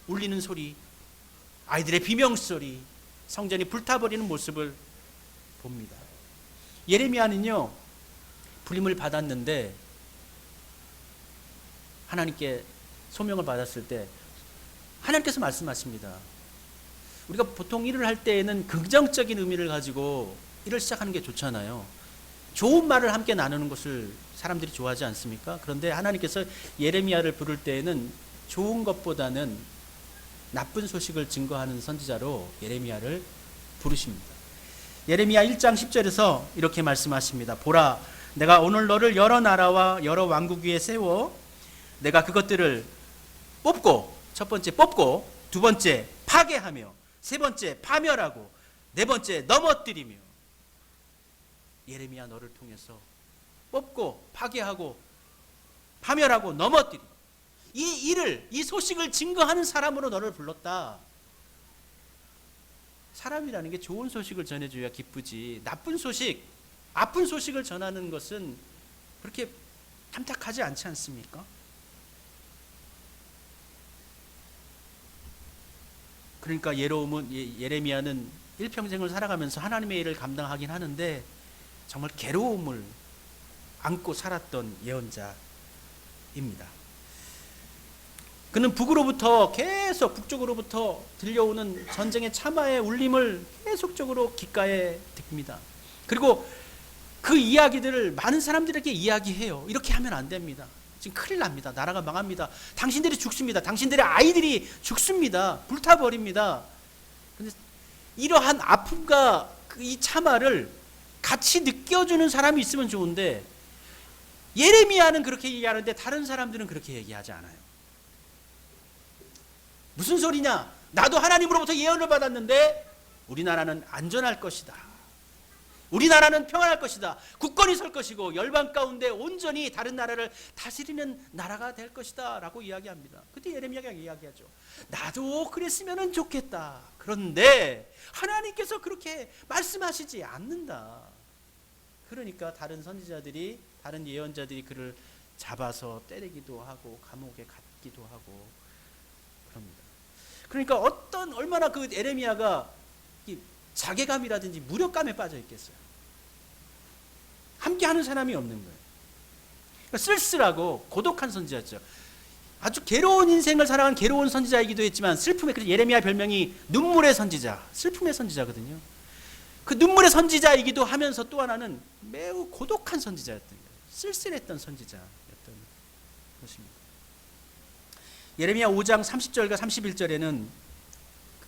[SPEAKER 3] 울리는 소리, 아이들의 비명소리, 성전이 불타버리는 모습을 봅니다. 예레미야는요, 불림을 받았는데 하나님께 소명을 받았을 때 하나님께서 말씀하십니다. 우리가 보통 일을 할 때에는 긍정적인 의미를 가지고 일을 시작하는 게 좋잖아요. 좋은 말을 함께 나누는 것을 사람들이 좋아하지 않습니까? 그런데 하나님께서 예레미야를 부를 때에는 좋은 것보다는 나쁜 소식을 증거하는 선지자로 예레미야를 부르십니다. 예레미야 1장 10절에서 이렇게 말씀하십니다. 보라, 내가 오늘 너를 여러 나라와 여러 왕국 위에 세워 내가 그것들을 뽑고, 첫 번째 뽑고, 두 번째 파괴하며, 세 번째 파멸하고, 네 번째 넘어뜨리며. 예레미야 너를 통해서 뽑고 파괴하고 파멸하고 넘어뜨리고 이 소식을 증거하는 사람으로 너를 불렀다. 사람이라는 게 좋은 소식을 전해줘야 기쁘지, 나쁜 소식, 아픈 소식을 전하는 것은 그렇게 탐탁하지 않지 않습니까? 그러니까 예레미야는 일평생을 살아가면서 하나님의 일을 감당하긴 하는데 정말 괴로움을 안고 살았던 예언자입니다. 그는 북쪽으로부터 들려오는 전쟁의 참화의 울림을 계속적으로 귓가에 듣습니다. 그리고 그 이야기들을 많은 사람들에게 이야기해요. 이렇게 하면 안 됩니다. 지금 큰일 납니다. 나라가 망합니다. 당신들이 죽습니다. 당신들의 아이들이 죽습니다. 불타버립니다. 근데 이러한 아픔과 이 참화를 같이 느껴주는 사람이 있으면 좋은데 예레미야는 그렇게 얘기하는데 다른 사람들은 그렇게 얘기하지 않아요. 무슨 소리냐? 나도 하나님으로부터 예언을 받았는데 우리나라는 안전할 것이다. 우리나라는 평안할 것이다. 국권이 설 것이고 열방 가운데 온전히 다른 나라를 다스리는 나라가 될 것이다 라고 이야기합니다. 그때 예레미야가 이야기하죠. 나도 그랬으면 좋겠다. 그런데 하나님께서 그렇게 말씀하시지 않는다. 그러니까 다른 선지자들이, 다른 예언자들이 그를 잡아서 때리기도 하고 감옥에 갔기도 하고 그럽니다. 그러니까 얼마나 그 예레미야가 자괴감이라든지 무력감에 빠져 있겠어요. 함께 하는 사람이 없는 거예요. 그러니까 쓸쓸하고 고독한 선지자죠. 아주 괴로운 인생을 살아간 괴로운 선지자이기도 했지만 슬픔의, 그래서 예레미야 별명이 눈물의 선지자, 슬픔의 선지자거든요. 그 눈물의 선지자이기도 하면서 또 하나는 매우 고독한 선지자였던 거예요. 쓸쓸했던 선지자였던 것입니다. 예레미야 5장 30절과 31절에는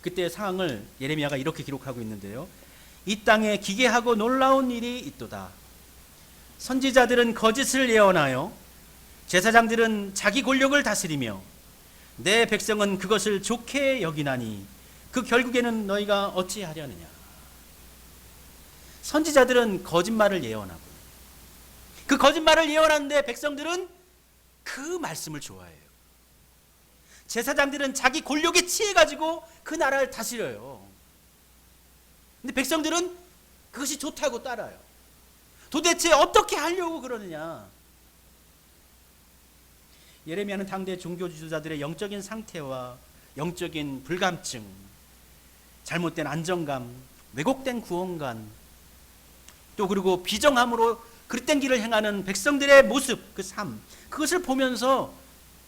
[SPEAKER 3] 그때의 상황을 예레미야가 이렇게 기록하고 있는데요. 이 땅에 기괴하고 놀라운 일이 있도다. 선지자들은 거짓을 예언하여 제사장들은 자기 권력을 다스리며 내 백성은 그것을 좋게 여기나니 그 결국에는 너희가 어찌하려느냐. 선지자들은 거짓말을 예언하고 그 거짓말을 예언하는데 백성들은 그 말씀을 좋아해요. 제사장들은 자기 권력에 취해가지고 그 나라를 다스려요. 근데 백성들은 그것이 좋다고 따라요. 도대체 어떻게 하려고 그러느냐. 예레미야는 당대 종교 지도자들의 영적인 상태와 영적인 불감증, 잘못된 안정감, 왜곡된 구원관, 또 그리고 비정함으로 그릇된 길을 행하는 백성들의 모습, 그 삶, 그것을 보면서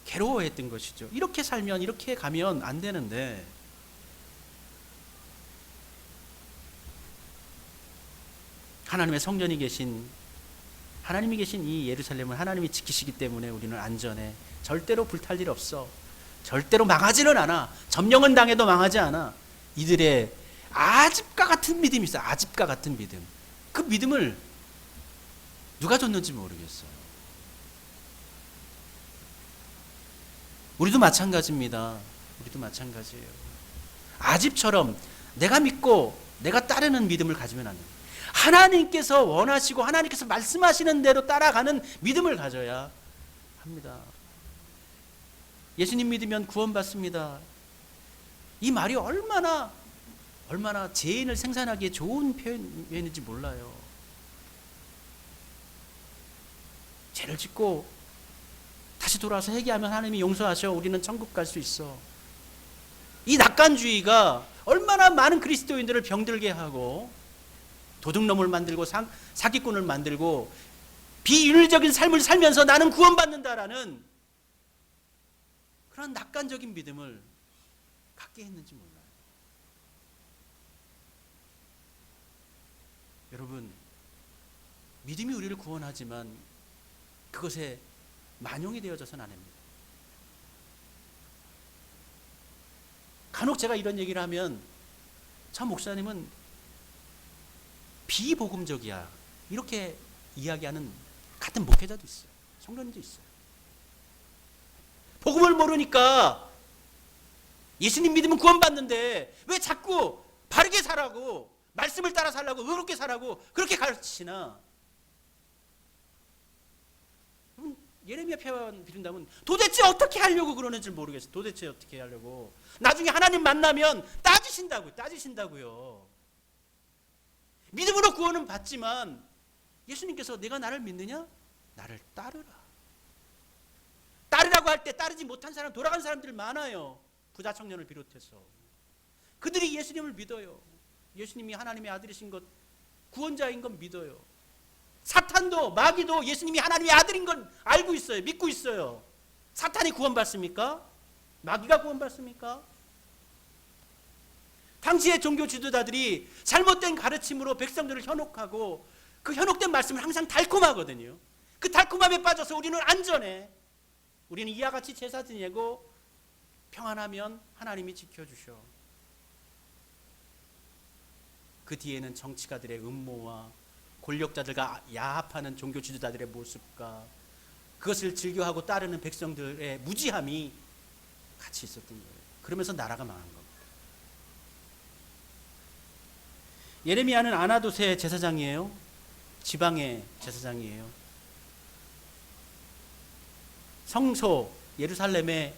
[SPEAKER 3] 괴로워했던 것이죠. 이렇게 살면, 이렇게 가면 안 되는데, 하나님의 성전이 계신, 하나님이 계신 이 예루살렘을 하나님이 지키시기 때문에 우리는 안전해. 절대로 불탈 일 없어. 절대로 망하지는 않아. 점령은 당해도 망하지 않아. 이들의 아집과 같은 믿음이 있어요. 아집과 같은 믿음. 그 믿음을 누가 줬는지 모르겠어요. 우리도 마찬가지입니다. 우리도 마찬가지예요. 아집처럼 내가 믿고 내가 따르는 믿음을 가지면 안 돼요. 하나님께서 원하시고 하나님께서 말씀하시는 대로 따라가는 믿음을 가져야 합니다. 예수님 믿으면 구원받습니다. 이 말이 얼마나 죄인을 생산하기에 좋은 표현인지 몰라요. 죄를 짓고 다시 돌아와서 회개하면 하나님이 용서하셔. 우리는 천국 갈 수 있어. 이 낙관주의가 얼마나 많은 그리스도인들을 병들게 하고 도둑놈을 만들고 사기꾼을 만들고 비윤리적인 삶을 살면서 나는 구원받는다라는 그런 낙관적인 믿음을 갖게 했는지 몰라요. 여러분, 믿음이 우리를 구원하지만 그것에 만용이 되어져서는 안 됩니다. 간혹 제가 이런 얘기를 하면 저 목사님은 비복음적이야 이렇게 이야기하는 같은 목회자도 있어요. 성도님도 있어요. 복음을 모르니까 예수님 믿으면 구원받는데 왜 자꾸 바르게 살라고 말씀을 따라 살라고 의롭게 살라고 그렇게 가르치시나. 예레미야 표현 비른다면 도대체 어떻게 하려고 그러는지 모르겠어요. 도대체 어떻게 하려고. 나중에 하나님 만나면 따지신다고요. 믿음으로 구원은 받지만 예수님께서 내가 나를 믿느냐? 나를 따르라. 따르라고 할 때 따르지 못한 사람, 돌아간 사람들 많아요. 부자 청년을 비롯해서. 그들이 예수님을 믿어요. 예수님이 하나님의 아들이신 것, 구원자인 건 믿어요. 사탄도 마귀도 예수님이 하나님의 아들인 건 알고 있어요. 믿고 있어요. 사탄이 구원받습니까? 마귀가 구원받습니까? 당시의 종교 지도자들이 잘못된 가르침으로 백성들을 현혹하고 그 현혹된 말씀을 항상 달콤하거든요. 그 달콤함에 빠져서 우리는 안전해. 우리는 이와 같이 제사 지내고 평안하면 하나님이 지켜주셔. 그 뒤에는 정치가들의 음모와 권력자들과 야합하는 종교 지도자들의 모습과 그것을 즐겨하고 따르는 백성들의 무지함이 같이 있었던 거예요. 그러면서 나라가 망한 겁니다. 예레미야는 아나돗의 제사장이에요. 지방의 제사장이에요. 성소 예루살렘에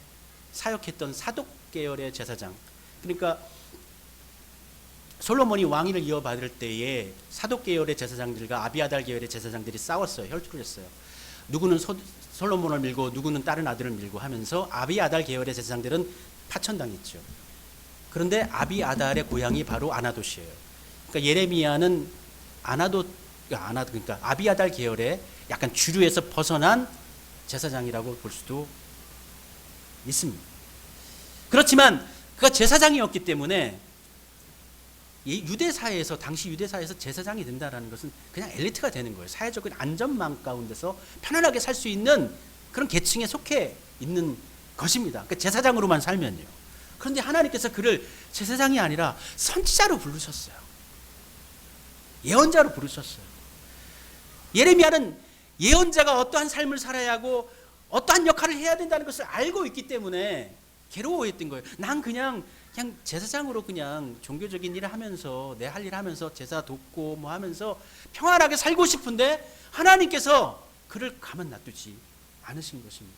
[SPEAKER 3] 사역했던 사독 계열의 제사장. 그러니까 솔로몬이 왕위를 이어받을 때에 사독 계열의 제사장들과 아비아달 계열의 제사장들이 싸웠어요. 혈투를 했어요. 누구는 솔로몬을 밀고 누구는 다른 아들을 밀고 하면서 아비아달 계열의 제사장들은 파천당했죠. 그런데 아비아달의 고향이 바로 아나돗이에요. 그러니까 예레미야는 그러니까 아비아달 계열의 약간 주류에서 벗어난 제사장이라고 볼 수도 있습니다. 그렇지만 그가 제사장이었기 때문에 유대사회에서 당시 유대사회에서 제사장이 된다라는 것은 그냥 엘리트가 되는 거예요. 사회적인 안전망 가운데서 편안하게 살 수 있는 그런 계층에 속해 있는 것입니다. 그러니까 제사장으로만 살면요. 그런데 하나님께서 그를 제사장이 아니라 선지자로 부르셨어요. 예언자로 부르셨어요. 예레미야는 예언자가 어떠한 삶을 살아야 하고 어떠한 역할을 해야 된다는 것을 알고 있기 때문에 괴로워했던 거예요. 난 그냥 제사장으로 그냥 종교적인 일을 하면서 내 할 일 하면서 제사 돕고 뭐 하면서 평안하게 살고 싶은데 하나님께서 그를 가만 놔두지 않으신 것입니다.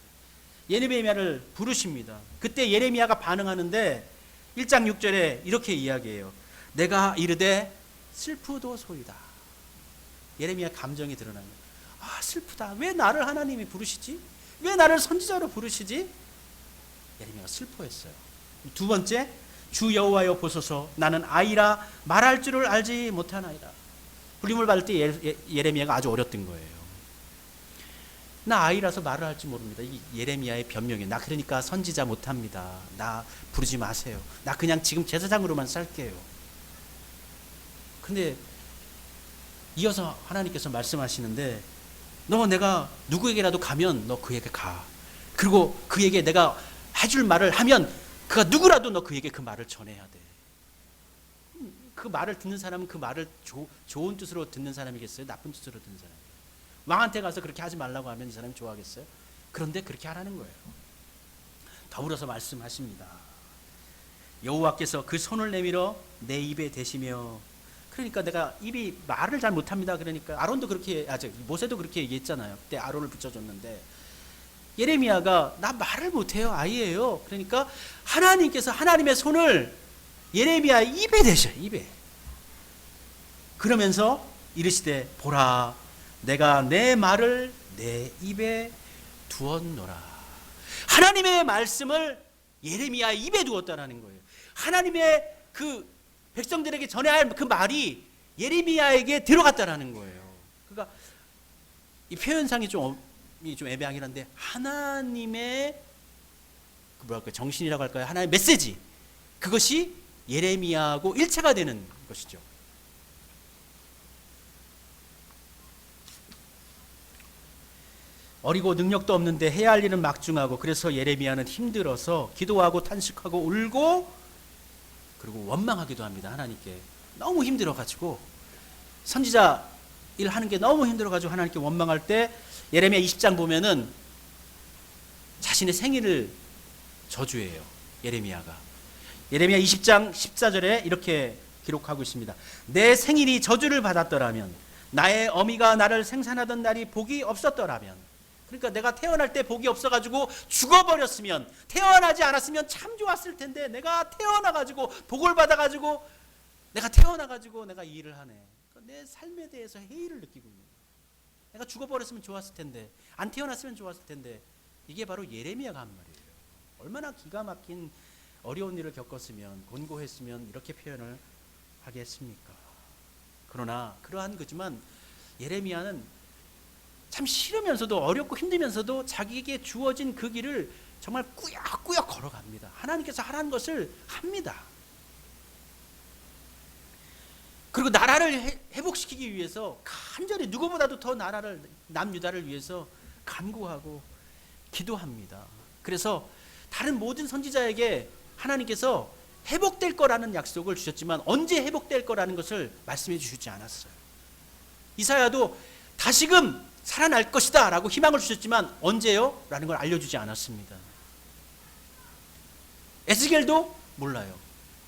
[SPEAKER 3] 예레미야를 부르십니다. 그때 예레미야가 반응하는데 1장 6절에 이렇게 이야기해요. 내가 이르되 슬프도소이다. 예레미야 감정이 드러난 거예요. 아, 슬프다. 왜 나를 하나님이 부르시지? 왜 나를 선지자로 부르시지? 예레미야가 슬퍼했어요. 두 번째, 주 여호와여 보소서 나는 아이라 말할 줄을 알지 못하나이다. 부림을 받을 때 예레미야가 아주 어렸던 거예요. 나 아이라서 말을 할 줄 모릅니다. 이 예레미야의 변명이에요. 나 그러니까 선지자 못합니다. 나 부르지 마세요. 나 그냥 지금 제사장으로만 살게요. 근데 이어서 하나님께서 말씀하시는데 너 내가 누구에게라도 가면 너 그에게 가. 그리고 그에게 내가 해줄 말을 하면 그가 누구라도 너 그에게 그 말을 전해야 돼. 그 말을 듣는 사람은 그 말을 좋은 뜻으로 듣는 사람이겠어요? 나쁜 뜻으로 듣는 사람? 왕한테 가서 그렇게 하지 말라고 하면 이 사람이 좋아하겠어요? 그런데 그렇게 하라는 거예요. 더불어서 말씀하십니다. 여호와께서 그 손을 내밀어 내 입에 대시며, 그러니까 내가 입이 말을 잘 못합니다. 그러니까 아론도 그렇게, 모세도 그렇게 얘기했잖아요. 그때 아론을 붙여줬는데 예레미야가 나 말을 못해요. 아이예요. 그러니까 하나님께서 하나님의 손을 예레미야 입에 대셔요. 입에. 그러면서 이르시되 보라 내가 내 말을 내 입에 두었노라. 하나님의 말씀을 예레미야 입에 두었다라는 거예요. 하나님의 그 백성들에게 전해야 할 그 말이 예레미야에게 들어갔다라는 거예요. 그러니까 이 표현상이 좀 애매하긴 한데 하나님의 정신이라고 할까요? 하나님의 메시지, 그것이 예레미야하고 일체가 되는 것이죠. 어리고 능력도 없는데 해야 할 일은 막중하고, 그래서 예레미야는 힘들어서 기도하고 탄식하고 울고 그리고 원망하기도 합니다. 하나님께 너무 힘들어가지고, 선지자 일 하는 게 너무 힘들어가지고 하나님께 원망할 때 예레미야 20장 보면은 자신의 생일을 저주해요. 예레미야가. 예레미야 20장 14절에 이렇게 기록하고 있습니다. 내 생일이 저주를 받았더라면, 나의 어미가 나를 생산하던 날이 복이 없었더라면, 그러니까 내가 태어날 때 복이 없어가지고 죽어버렸으면, 태어나지 않았으면 참 좋았을 텐데, 내가 태어나가지고 복을 받아가지고 내가 태어나가지고 내가 이 일을 하네. 내 삶에 대해서 회의를 느끼고 있는 거예요. 내가 죽어버렸으면 좋았을 텐데, 안 태어났으면 좋았을 텐데. 이게 바로 예레미야가 한 말이에요. 얼마나 기가 막힌 어려운 일을 겪었으면, 곤고했으면 이렇게 표현을 하겠습니까? 그러나 그러한 거지만 예레미야는 참 싫으면서도 어렵고 힘들면서도 자기에게 주어진 그 길을 정말 꾸역꾸역 걸어갑니다. 하나님께서 하라는 것을 합니다. 그리고 나라를 회복시키기 위해서 간절히 누구보다도 더 나라를, 남유다를 위해서 간구하고 기도합니다. 그래서 다른 모든 선지자에게 하나님께서 회복될 거라는 약속을 주셨지만 언제 회복될 거라는 것을 말씀해 주시지 않았어요. 이사야도 다시금 살아날 것이다 라고 희망을 주셨지만 언제요? 라는 걸 알려주지 않았습니다. 에스겔도 몰라요.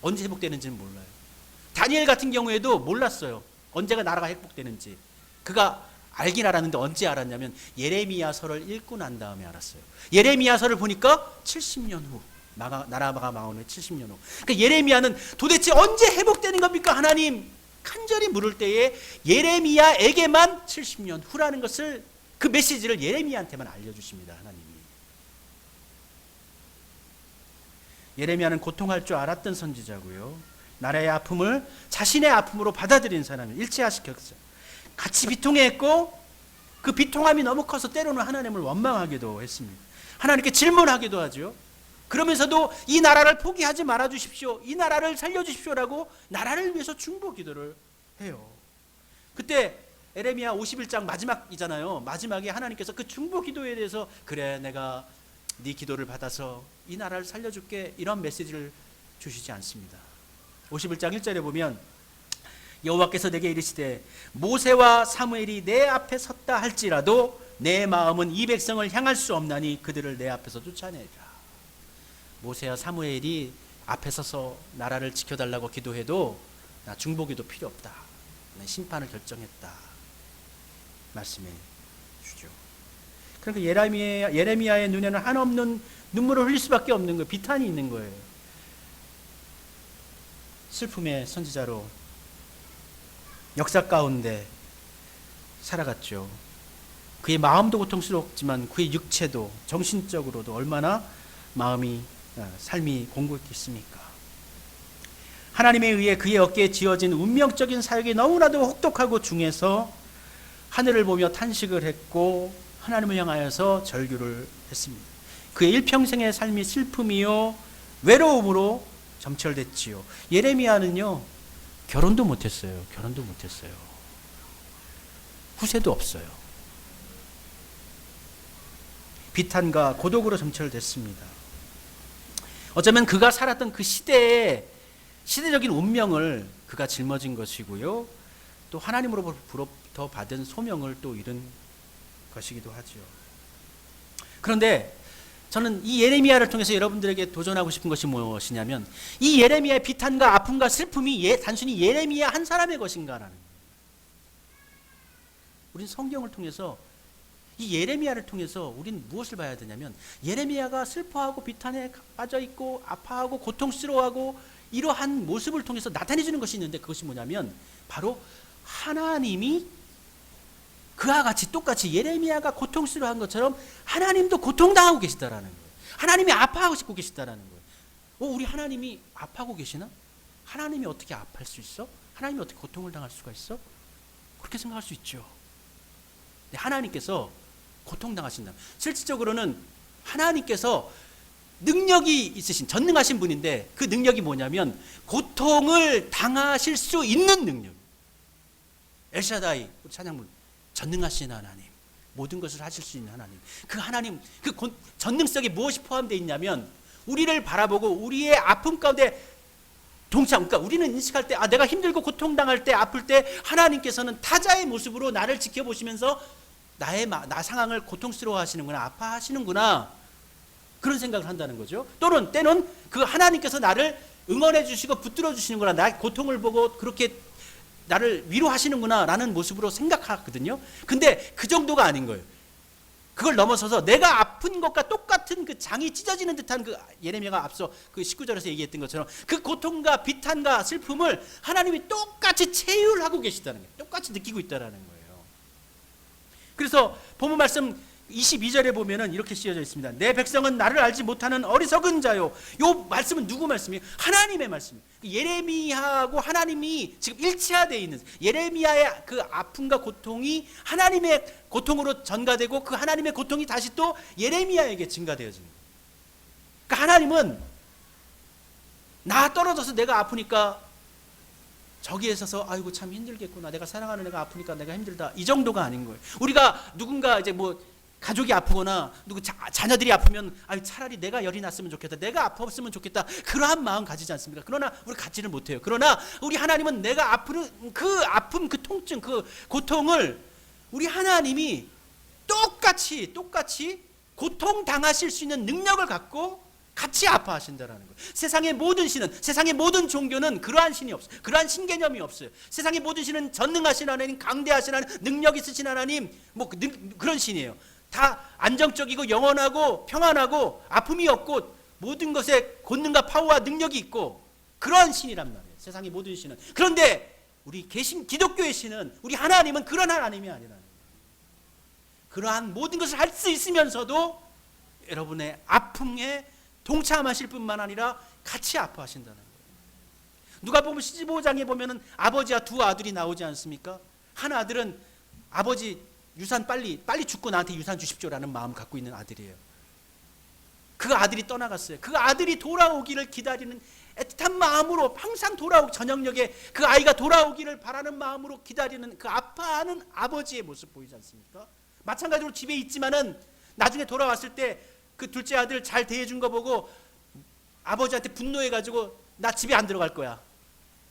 [SPEAKER 3] 언제 회복되는지는 몰라요. 다니엘 같은 경우에도 몰랐어요. 언제가 나라가 회복되는지. 그가 알긴 알았는데 언제 알았냐면 예레미야서를 읽고 난 다음에 알았어요. 예레미야서를 보니까 70년 후, 나라가 망한 후에 70년 후. 그러니까 예레미야는 도대체 언제 회복되는 겁니까? 하나님, 간절히 물을 때에 예레미야에게만 70년 후라는 것을, 그 메시지를 예레미야한테만 알려주십니다. 하나님이. 예레미야는 고통할 줄 알았던 선지자고요. 나라의 아픔을 자신의 아픔으로 받아들인 사람을 일체화시켰어요. 같이 비통해했고 그 비통함이 너무 커서 때로는 하나님을 원망하기도 했습니다. 하나님께 질문하기도 하죠. 그러면서도 이 나라를 포기하지 말아 주십시오, 이 나라를 살려주십시오라고 나라를 위해서 중보 기도를 해요. 그때 에레미야 51장 마지막이잖아요. 마지막에 하나님께서 그 중보 기도에 대해서 그래 내가 네 기도를 받아서 이 나라를 살려줄게, 이런 메시지를 주시지 않습니다. 51장 1절에 보면 여호와께서 내게 이르시되 모세와 사무엘이 내 앞에 섰다 할지라도 내 마음은 이 백성을 향할 수 없나니 그들을 내 앞에서 쫓아내라. 모세와 사무엘이 앞에 서서 나라를 지켜달라고 기도해도 나 중보기도 필요 없다. 내 심판을 결정했다. 말씀해 주죠. 그러니까 예레미야의 눈에는 한없는 눈물을 흘릴 수밖에 없는 거예요. 비탄이 있는 거예요. 슬픔의 선지자로 역사 가운데 살아갔죠. 그의 마음도 고통스럽지만 그의 육체도 정신적으로도 얼마나 삶이 공고했겠습니까? 하나님에 의해 그의 어깨에 지어진 운명적인 사역이 너무나도 혹독하고 중해서 하늘을 보며 탄식을 했고 하나님을 향하여서 절규를 했습니다. 그의 일평생의 삶이 슬픔이요 외로움으로 점철됐지요. 예레미야는요 결혼도 못했어요. 후세도 없어요. 비탄과 고독으로 점철됐습니다. 어쩌면 그가 살았던 그 시대적인 운명을 그가 짊어진 것이고요. 또 하나님으로부터 받은 소명을 또 이룬 것이기도 하죠. 그런데 저는 이 예레미야를 통해서 여러분들에게 도전하고 싶은 것이 무엇이냐면 이 예레미야의 비탄과 아픔과 슬픔이 단순히 예레미야 한 사람의 것인가라는 거예요. 우린 성경을 통해서 이 예레미야를 통해서 우린 무엇을 봐야 되냐면 예레미야가 슬퍼하고 비탄에 빠져있고 아파하고 고통스러워하고 이러한 모습을 통해서 나타내주는 것이 있는데 그것이 뭐냐면 바로 하나님이 그와 같이 똑같이 예레미야가 고통스러워한 것처럼 하나님도 고통당하고 계시다라는 거예요. 하나님이 아파하고 싶고 계시다라는 거예요. 우리 하나님이 아파하고 계시나? 하나님이 어떻게 아파할 수 있어? 하나님이 어떻게 고통을 당할 수가 있어? 그렇게 생각할 수 있죠. 하나님께서 고통당하신다. 실질적으로는 하나님께서 능력이 있으신 전능하신 분인데 그 능력이 뭐냐면 고통을 당하실 수 있는 능력. 엘샤다이 우리 찬양문 전능하신 하나님, 모든 것을 하실 수 있는 하나님. 그 하나님 그 전능성에 무엇이 포함되어 있냐면 우리를 바라보고 우리의 아픔 가운데 그러니까 우리는 인식할 때 내가 힘들고 고통당할 때 아플 때 하나님께서는 타자의 모습으로 나를 지켜보시면서 나 상황을 고통스러워 하시는구나, 아파하시는구나 그런 생각을 한다는 거죠. 또는 때는 그 하나님께서 나를 응원해 주시고 붙들어 주시는구나, 나의 고통을 보고 그렇게 나를 위로하시는구나 라는 모습으로 생각하거든요. 근데 그 정도가 아닌 거예요. 그걸 넘어서서 내가 아픈 것과 똑같은 그 장이 찢어지는 듯한 그 예레미야가 앞서 그 19절에서 얘기했던 것처럼 그 고통과 비탄과 슬픔을 하나님이 똑같이 체휼하고 계시다는 거예요. 똑같이 느끼고 있다는 거예요. 그래서 본문 말씀 22절에 보면은 이렇게 쓰여져 있습니다. 내 백성은 나를 알지 못하는 어리석은 자요. 요 말씀은 누구 말씀이에요? 하나님의 말씀이에요. 예레미야하고 하나님이 지금 일치화되어 있는 예레미야의 그 아픔과 고통이 하나님의 고통으로 전가되고 그 하나님의 고통이 다시 또 예레미야에게 증가되어지는 거예요. 그러니까 하나님은 나 떨어져서 내가 아프니까 저기에 서서 아이고 참 힘들겠구나, 내가 사랑하는 애가 아프니까 내가 힘들다, 이 정도가 아닌 거예요. 우리가 누군가 이제 뭐 가족이 아프거나 자녀들이 아프면 차라리 내가 열이 났으면 좋겠다, 내가 아팠으면 좋겠다, 그러한 마음 가지지 않습니까? 그러나 우리 갖지를 못해요. 그러나 우리 하나님은 내가 아픈 그 아픔, 그 통증, 그 고통을 우리 하나님이 똑같이 고통 당하실 수 있는 능력을 갖고 같이 아파하신다라는 거예요. 세상의 모든 신은, 세상의 모든 종교는 그러한 신이 없어요. 그러한 신개념이 없어요. 세상의 모든 신은 전능하신 하나님, 강대하신 하나님, 능력 있으신 하나님, 그런 신이에요. 다 안정적이고 영원하고 평안하고 아픔이 없고 모든 것에 권능과 파워와 능력이 있고 그러한 신이란 말이에요. 세상의 모든 신은. 그런데 우리 기독교의 신은, 우리 하나님은 그런 하나님이 아니라는 거예요. 그러한 모든 것을 할 수 있으면서도 여러분의 아픔에 동참하실 뿐만 아니라 같이 아파하신다는 거예요. 누가복음 15장에 보면은 아버지와 두 아들이 나오지 않습니까? 한 아들은 아버지 유산 빨리 죽고 나한테 유산 주십시오라는 마음 갖고 있는 아들이에요. 그 아들이 떠나갔어요. 그 아들이 돌아오기를 기다리는 애틋한 마음으로 항상 저녁녘에 그 아이가 돌아오기를 바라는 마음으로 기다리는 그 아파하는 아버지의 모습 보이지 않습니까? 마찬가지로 집에 있지만은 나중에 돌아왔을 때 그 둘째 아들 잘 대해준 거 보고 아버지한테 분노해가지고 나 집에 안 들어갈 거야,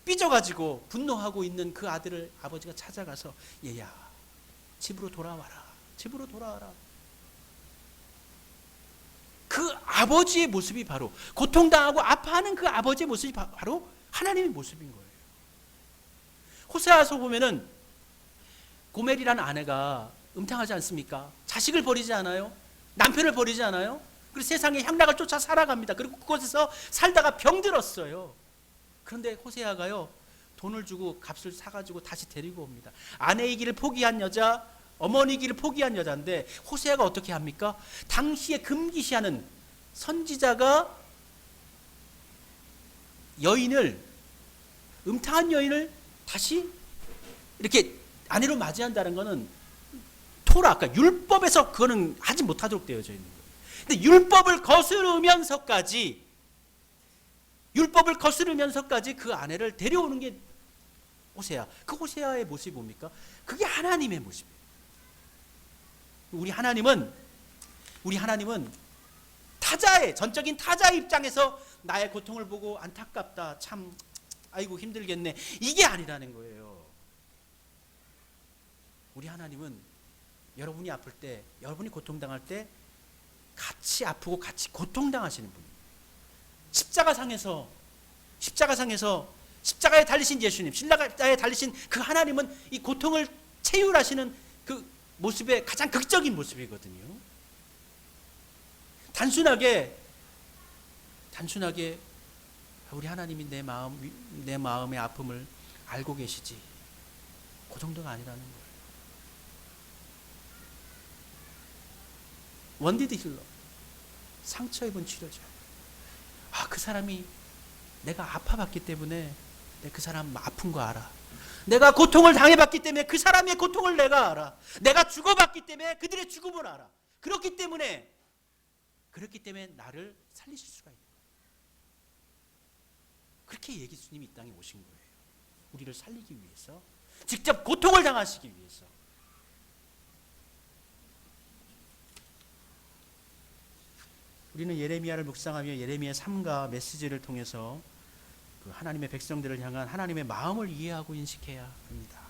[SPEAKER 3] 삐져가지고 분노하고 있는 그 아들을 아버지가 찾아가서 얘야, 집으로 돌아와라. 집으로 돌아와라. 그 아버지의 모습이 바로, 고통당하고 아파하는 그 아버지의 모습이 바로 하나님의 모습인 거예요. 호세아서 보면은 고멜이라는 아내가 음탕하지 않습니까? 자식을 버리지 않아요? 남편을 버리지 않아요? 그리고 세상의 향락을 쫓아 살아갑니다. 그리고 그곳에서 살다가 병들었어요. 그런데 호세아가요, 돈을 주고 값을 사가지고 다시 데리고 옵니다. 아내의 길을 포기한 여자, 어머니 길을 포기한 여자인데 호세아가 어떻게 합니까? 당시에 금기시하는 선지자가 여인을, 음탕한 여인을 다시 이렇게 아내로 맞이한다는 것은 토라, 그러니까 율법에서 그거는 하지 못하도록 되어져 있는 거예요. 근데 율법을 거스르면서까지 그 아내를 데려오는 게 호세아. 그 호세아의 모습이 뭡니까? 그게 하나님의 모습이에요. 우리 하나님은 타자의, 전적인 타자의 입장에서 나의 고통을 보고 안타깝다, 참 아이고 힘들겠네, 이게 아니라는 거예요. 우리 하나님은 여러분이 아플 때, 여러분이 고통당할 때 같이 아프고 같이 고통당하시는 분이에요. 십자가에 달리신 예수님, 십자가에 달리신 그 하나님은 이 고통을 체휼하시는 그 모습의 가장 극적인 모습이거든요. 단순하게 우리 하나님이 내 마음의 아픔을 알고 계시지, 그 정도가 아니라는 거예요. 원디드 힐러, 상처 입은 치료자. 그 사람이 내가 아파봤기 때문에 내가 그 사람 아픈 거 알아. 내가 고통을 당해봤기 때문에 그 사람의 고통을 내가 알아. 내가 죽어봤기 때문에 그들의 죽음을 알아. 그렇기 때문에 나를 살리실 수가 있는 거예요. 그렇게 예수님이 이 땅에 오신 거예요. 우리를 살리기 위해서, 직접 고통을 당하시기 위해서. 우리는 예레미야를 묵상하며 예레미야 3가 메시지를 통해서 그 하나님의 백성들을 향한 하나님의 마음을 이해하고 인식해야 합니다.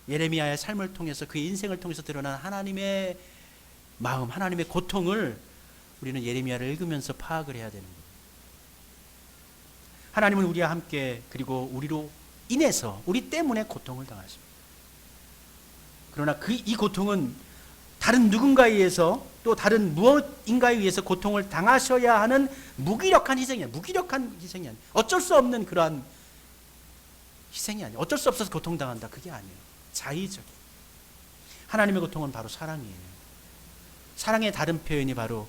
[SPEAKER 3] 예레미야의 삶을 통해서, 그의 인생을 통해서 드러난 하나님의 마음, 하나님의 고통을 우리는 예레미야를 읽으면서 파악을 해야 되는 거예요. 하나님은 우리와 함께, 그리고 우리로 인해서, 우리 때문에 고통을 당하십니다. 그러나 이 고통은 다른 누군가에 의해서, 또 다른 무엇인가에 의해서 고통을 당하셔야 하는 무기력한 희생이 아니에요. 어쩔 수 없는 그러한 희생이 아니에요. 어쩔 수 없어서 고통당한다, 그게 아니에요. 자의적인. 하나님의 고통은 바로 사랑이에요. 사랑의 다른 표현이 바로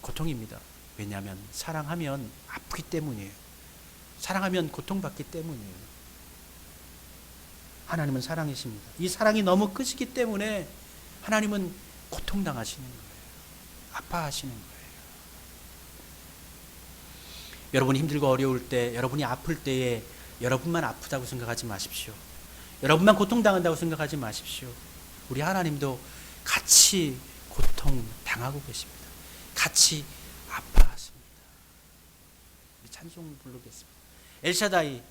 [SPEAKER 3] 고통입니다. 왜냐하면 사랑하면 아프기 때문이에요. 사랑하면 고통받기 때문이에요. 하나님은 사랑이십니다. 이 사랑이 너무 크시기 때문에 하나님은 고통당하시는 거예요. 아파하시는 거예요. 여러분이 힘들고 어려울 때, 여러분이 아플 때에 여러분만 아프다고 생각하지 마십시오. 여러분만 고통당한다고 생각하지 마십시오. 우리 하나님도 같이 고통당하고 계십니다. 같이 아파하십니다. 우리 찬송 부르겠습니다. 엘샤다이,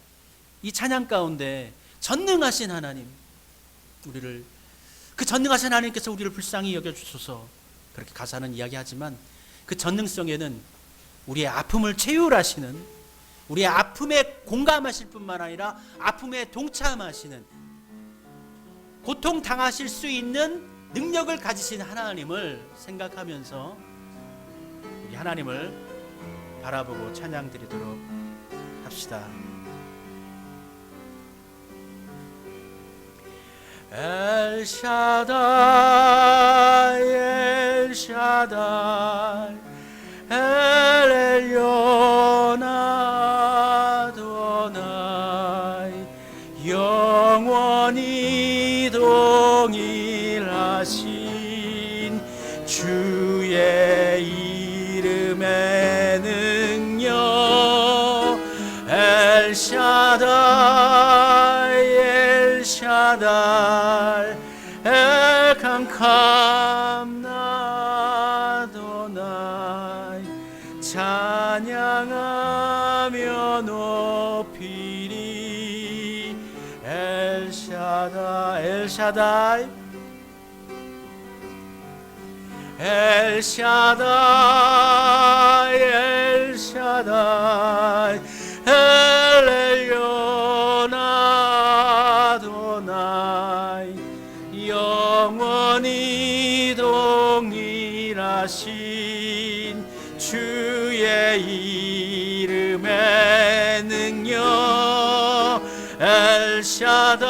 [SPEAKER 3] 이 찬양 가운데 전능하신 하나님, 우리를, 그 전능하신 하나님께서 우리를 불쌍히 여겨주소서, 그렇게 가사는 이야기하지만 그 전능성에는 우리의 아픔을 체휼하시는, 우리의 아픔에 공감하실 뿐만 아니라 아픔에 동참하시는, 고통 당하실 수 있는 능력을 가지신 하나님을 생각하면서 우리 하나님을 바라보고 찬양 드리도록 합시다. 엘샤다이 엘샤다이 엘 엘yon 아도나이, 영원히 동일하신 주의 이름의 능력, 엘샤다이 엘샤다이 엘캄캄나도나이, 찬양하며 높이며 엘샤다이 엘샤다이 엘샤다이 엘레온 아도나이 영원히 동일하신 주의 이름의 능력 엘샤다이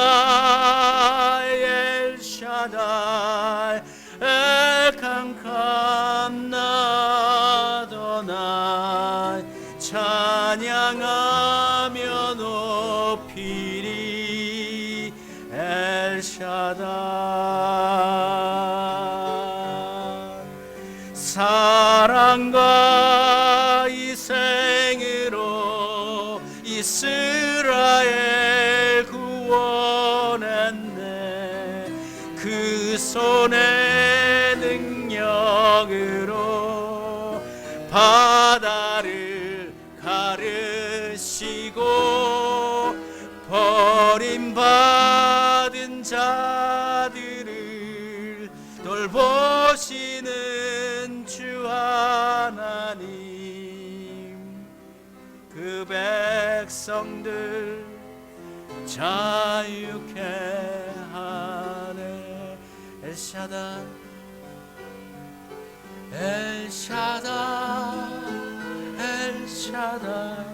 [SPEAKER 3] 엘샤다이 엘칸칸나도나이 찬양하며 높이리 엘샤다이 사랑과 희생으로 이스라엘 구원했네 그 손의 능력으로 바다를 가르시고 버림받은 자들을 돌보시는 주 하나님 그 백성들 자유케 하네 엘샤다 엘샤다 엘샤다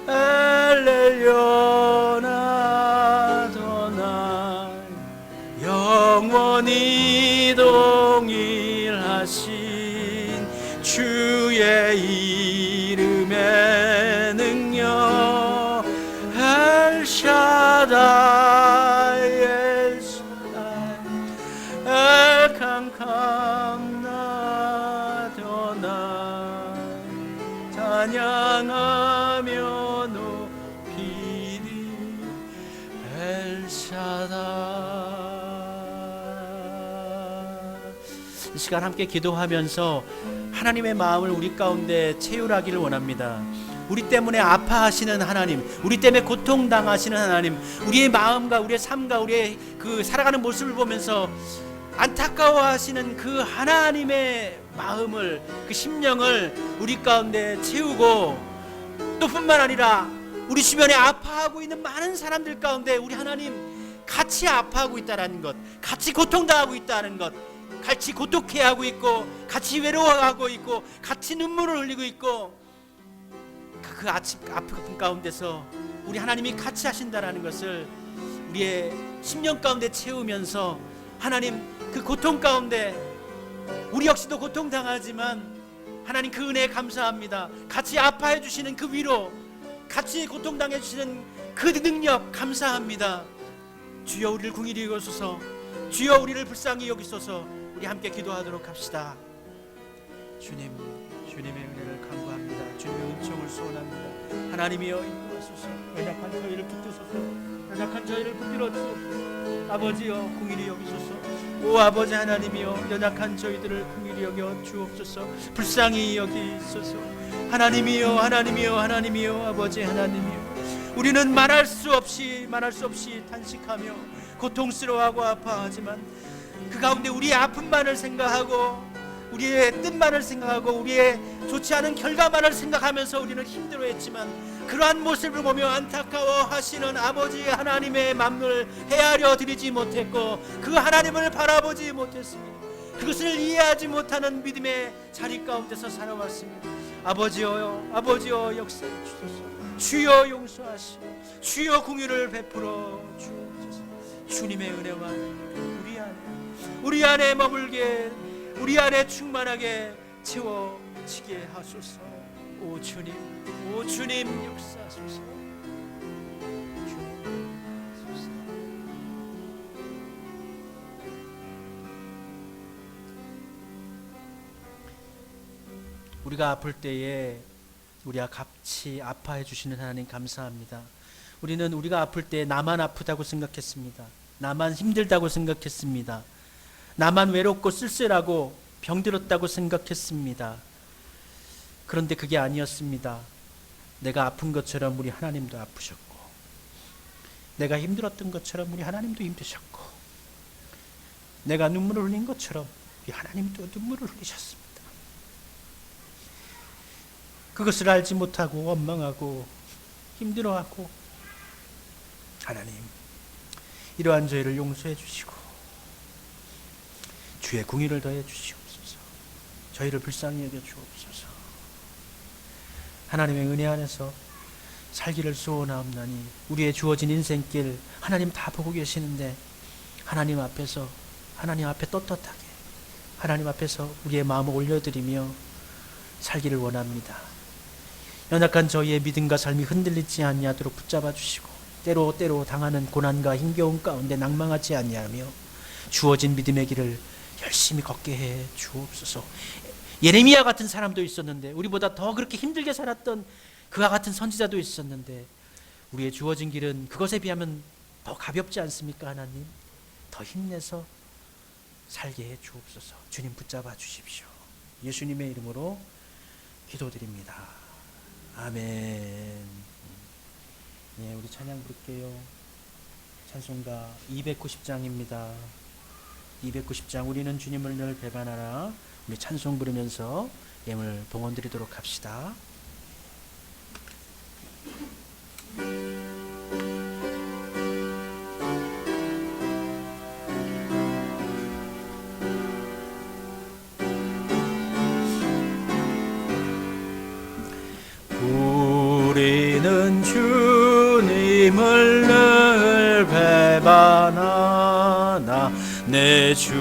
[SPEAKER 3] 엘레온 아도나이 영원히 동일하신 주의 이름의 능력 엘샤다이 엘샤다이 엘칸칸나도나이 찬양하며 높이리 엘샤다이 이 시간 함께 기도하면서 하나님의 마음을 우리 가운데 채울하기를 원합니다. 우리 때문에 아파하시는 하나님, 우리 때문에 고통당하시는 하나님, 우리의 마음과 우리의 삶과 우리의 그 살아가는 모습을 보면서 안타까워하시는 그 하나님의 마음을, 그 심령을 우리 가운데 채우고 또 뿐만 아니라 우리 주변에 아파하고 있는 많은 사람들 가운데 우리 하나님 같이 아파하고 있다는 것, 같이 고통당하고 있다는 것, 같이 고독해하고 있고 같이 외로워하고 있고 같이 눈물을 흘리고 있고 그 아픔 가운데서 우리 하나님이 같이 하신다라는 것을 우리의 심령 가운데 채우면서 하나님 그 고통 가운데 우리 역시도 고통당하지만 하나님 그 은혜에 감사합니다. 같이 아파해 주시는 그 위로, 같이 고통당해 주시는 그 능력 감사합니다. 주여 우리를 긍휼히 여기소서, 주여 우리를 불쌍히 여기소서. 우리 함께 기도하도록 합시다. 주님, 주님의 은혜를 간구합니다. 주님의 은총을 소원합니다. 하나님이여 인도하소서. 연약한 저희를 붙드소서. 연약한 저희를 붙들어 주옵소서. 아버지여 긍휼히 여기소서. 오 아버지 하나님이여 연약한 저희들을 긍휼히 여겨 주옵소서. 불쌍히 여기소서. 하나님이여 하나님이여 하나님이여 아버지 하나님이여 우리는 말할 수 없이 탄식하며 고통스러워하고 아파하지만 그 가운데 우리의 아픔만을 생각하고 우리의 뜻만을 생각하고 우리의 좋지 않은 결과만을 생각하면서 우리는 힘들어했지만 그러한 모습을 보며 안타까워하시는 아버지 하나님의 맘을 헤아려 드리지 못했고 그 하나님을 바라보지 못했습니다. 그것을 이해하지 못하는 믿음의 자리 가운데서 살아왔습니다. 아버지여 역사해 주소서. 주여 용서하시고 주여 긍휼을 베풀어 주옵소서. 주님의 은혜와 우리 안에 머물게 우리 안에 충만하게 채워지게 하소서. 오 주님 역사하소서. 우리가 아플 때에 우리와 같이 아파해 주시는 하나님 감사합니다. 우리는 우리가 아플 때 나만 아프다고 생각했습니다. 나만 힘들다고 생각했습니다. 나만 외롭고 쓸쓸하고 병들었다고 생각했습니다. 그런데 그게 아니었습니다. 내가 아픈 것처럼 우리 하나님도 아프셨고 내가 힘들었던 것처럼 우리 하나님도 힘드셨고
[SPEAKER 4] 내가 눈물을 흘린 것처럼 우리 하나님이 또 눈물을 흘리셨습니다. 그것을 알지 못하고 원망하고 힘들어하고, 하나님 이러한 저희를 용서해 주시고 주의 궁의를 더해 주시옵소서. 저희를 불쌍히 여겨 주옵소서. 하나님의 은혜 안에서 살기를 소원하옵나니 우리의 주어진 인생길 하나님 다 보고 계시는데, 하나님 앞에서, 하나님 앞에 떳떳하게 하나님 앞에서 우리의 마음을 올려드리며 살기를 원합니다. 연약한 저희의 믿음과 삶이 흔들리지 아니하도록 붙잡아 주시고, 때로 당하는 고난과 힘겨움 가운데 낭망하지 아니하며 주어진 믿음의 길을 열심히 걷게 해 주옵소서. 예레미야 같은 사람도 있었는데, 우리보다 더 그렇게 힘들게 살았던 그와 같은 선지자도 있었는데, 우리의 주어진 길은 그것에 비하면 더 가볍지 않습니까? 하나님 더 힘내서 살게 해 주옵소서. 주님 붙잡아 주십시오. 예수님의 이름으로 기도드립니다. 아멘. 네, 우리 찬양 부를게요. 찬송가 290장입니다. 290장, 우리는 주님을 늘 배반하라. 우리 찬송 부르면서 예물 봉헌 드리도록 합시다. 우리는 주님을 늘 배반하나 내 주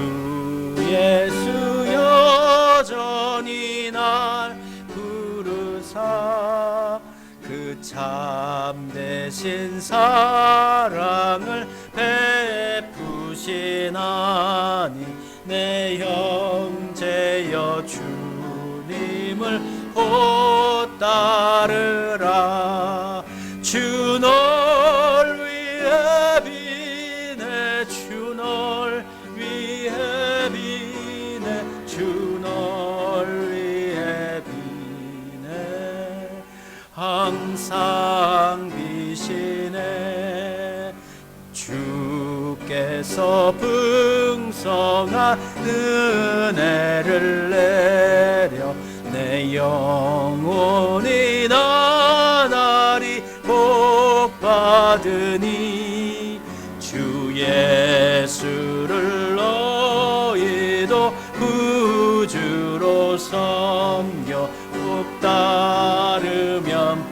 [SPEAKER 4] 예수 여전히 날 부르사 그 참되신 사랑을 베푸시나니 내 형제여 주님을 곧 따르라. 주 널 위해 비네 주 널 위해 비네 주 널 위해 비네 항상 비시네. 주께서 풍성한 은혜를 내려 내 영혼이 나날이 복받으니 주 예수를 너희도 구주로 섬겨 복 따르면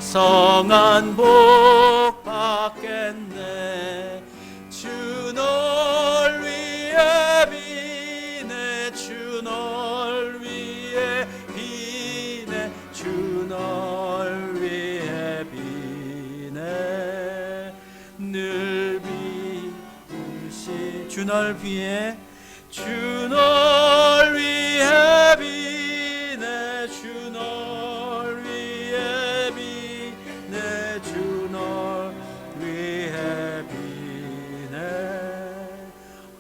[SPEAKER 4] 풍성한 복 받겠네. 주 널 위해 비네 주 널 위해 비네 주 널 위해 비네 늘 비우시 주 널 위해 주 널 위해 비네 주 널 위해 비네 주 널 위해 비네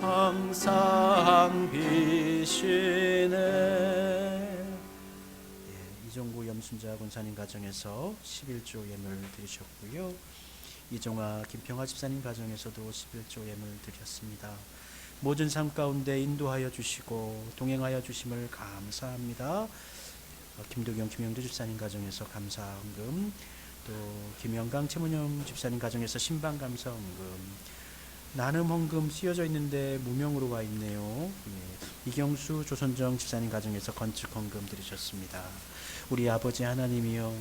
[SPEAKER 4] 항상 비시네. 이종구 염순자 권사님 가정에서 11조 예물 드리셨고요. 이종아 김평화 집사님 가정에서도 11조 예물 드렸습니다. 모든 삶 가운데 인도하여 주시고 동행하여 주심을 감사합니다. 김도경 김영주 집사님 가정에서 감사헌금, 또 김영강 최문영 집사님 가정에서 신방 감사헌금, 나눔 헌금 쓰여져 있는데 무명으로 와 있네요. 이경수 조선정 집사님 가정에서 건축 헌금 드리셨습니다. 우리 아버지 하나님이여,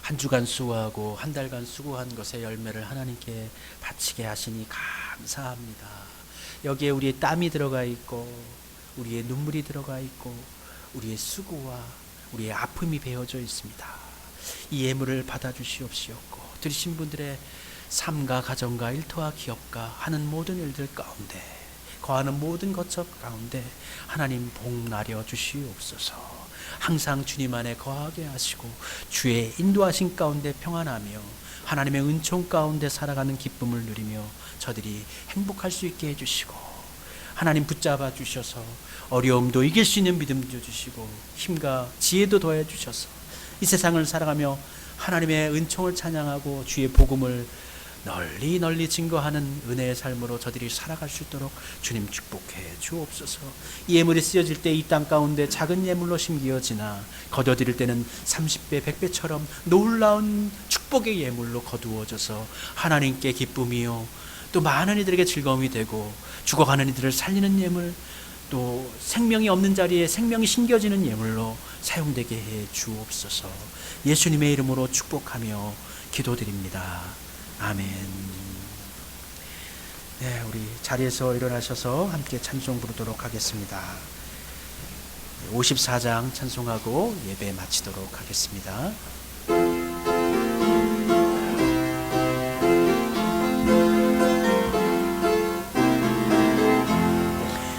[SPEAKER 4] 한 주간 수고하고 한 달간 수고한 것의 열매를 하나님께 바치게 하시니 감사합니다. 여기에 우리의 땀이 들어가 있고 우리의 눈물이 들어가 있고 우리의 수고와 우리의 아픔이 배어져 있습니다. 이 예물을 받아주시옵시옵고, 들으신 분들의 삶과 가정과 일터와 기업과 하는 모든 일들 가운데, 거하는 모든 거처 가운데 하나님 복 나려 주시옵소서. 항상 주님 안에 거하게 하시고 주의 인도하신 가운데 평안하며 하나님의 은총 가운데 살아가는 기쁨을 누리며 저들이 행복할 수 있게 해주시고, 하나님 붙잡아 주셔서 어려움도 이길 수 있는 믿음도 주시고 힘과 지혜도 더해 주셔서 이 세상을 살아가며 하나님의 은총을 찬양하고 주의 복음을
[SPEAKER 3] 널리 널리 증거하는 은혜의 삶으로 저들이 살아갈 수 있도록 주님 축복해 주옵소서. 예물이 쓰여질 때 이 땅 가운데 작은 예물로 심기어지나 거둬들일 때는 30배 100배처럼 놀라운 축복의 예물로 거두어져서 하나님께 기쁨이요 또 많은 이들에게 즐거움이 되고 죽어가는 이들을 살리는 예물, 또 생명이 없는 자리에 생명이 심겨지는 예물로 사용되게 해 주옵소서. 예수님의 이름으로 축복하며 기도드립니다. 아멘. 네, 우리 자리에서 일어나셔서 함께 찬송 부르도록 하겠습니다. 54장 찬송하고 예배 마치도록 하겠습니다.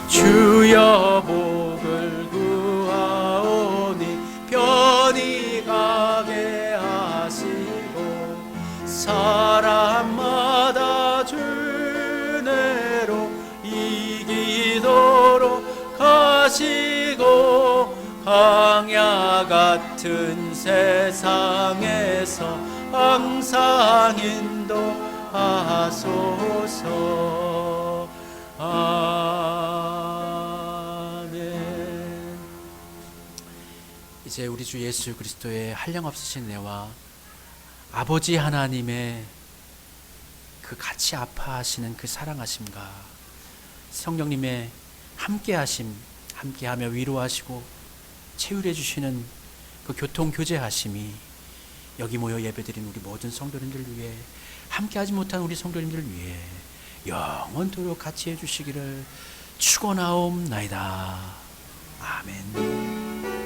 [SPEAKER 3] 주여 복을 구하오니 편히 가게 하시고 사람마다 주 은혜로 이기도록 하시고 광야 같은 세상에서 항상 인도하소서. 아멘. 이제 우리 주 예수 그리스도의 한량없으신 은혜와 아버지 하나님의 그 같이 아파하시는 그 사랑하심과 성령님의 함께하심, 함께하며 위로하시고 체휼해 주시는 그 교통교제하심이 여기 모여 예배드린 우리 모든 성도님들 위해, 함께하지 못한 우리 성도님들 위해 영원토록 같이 해주시기를 축원하옵나이다. 아멘.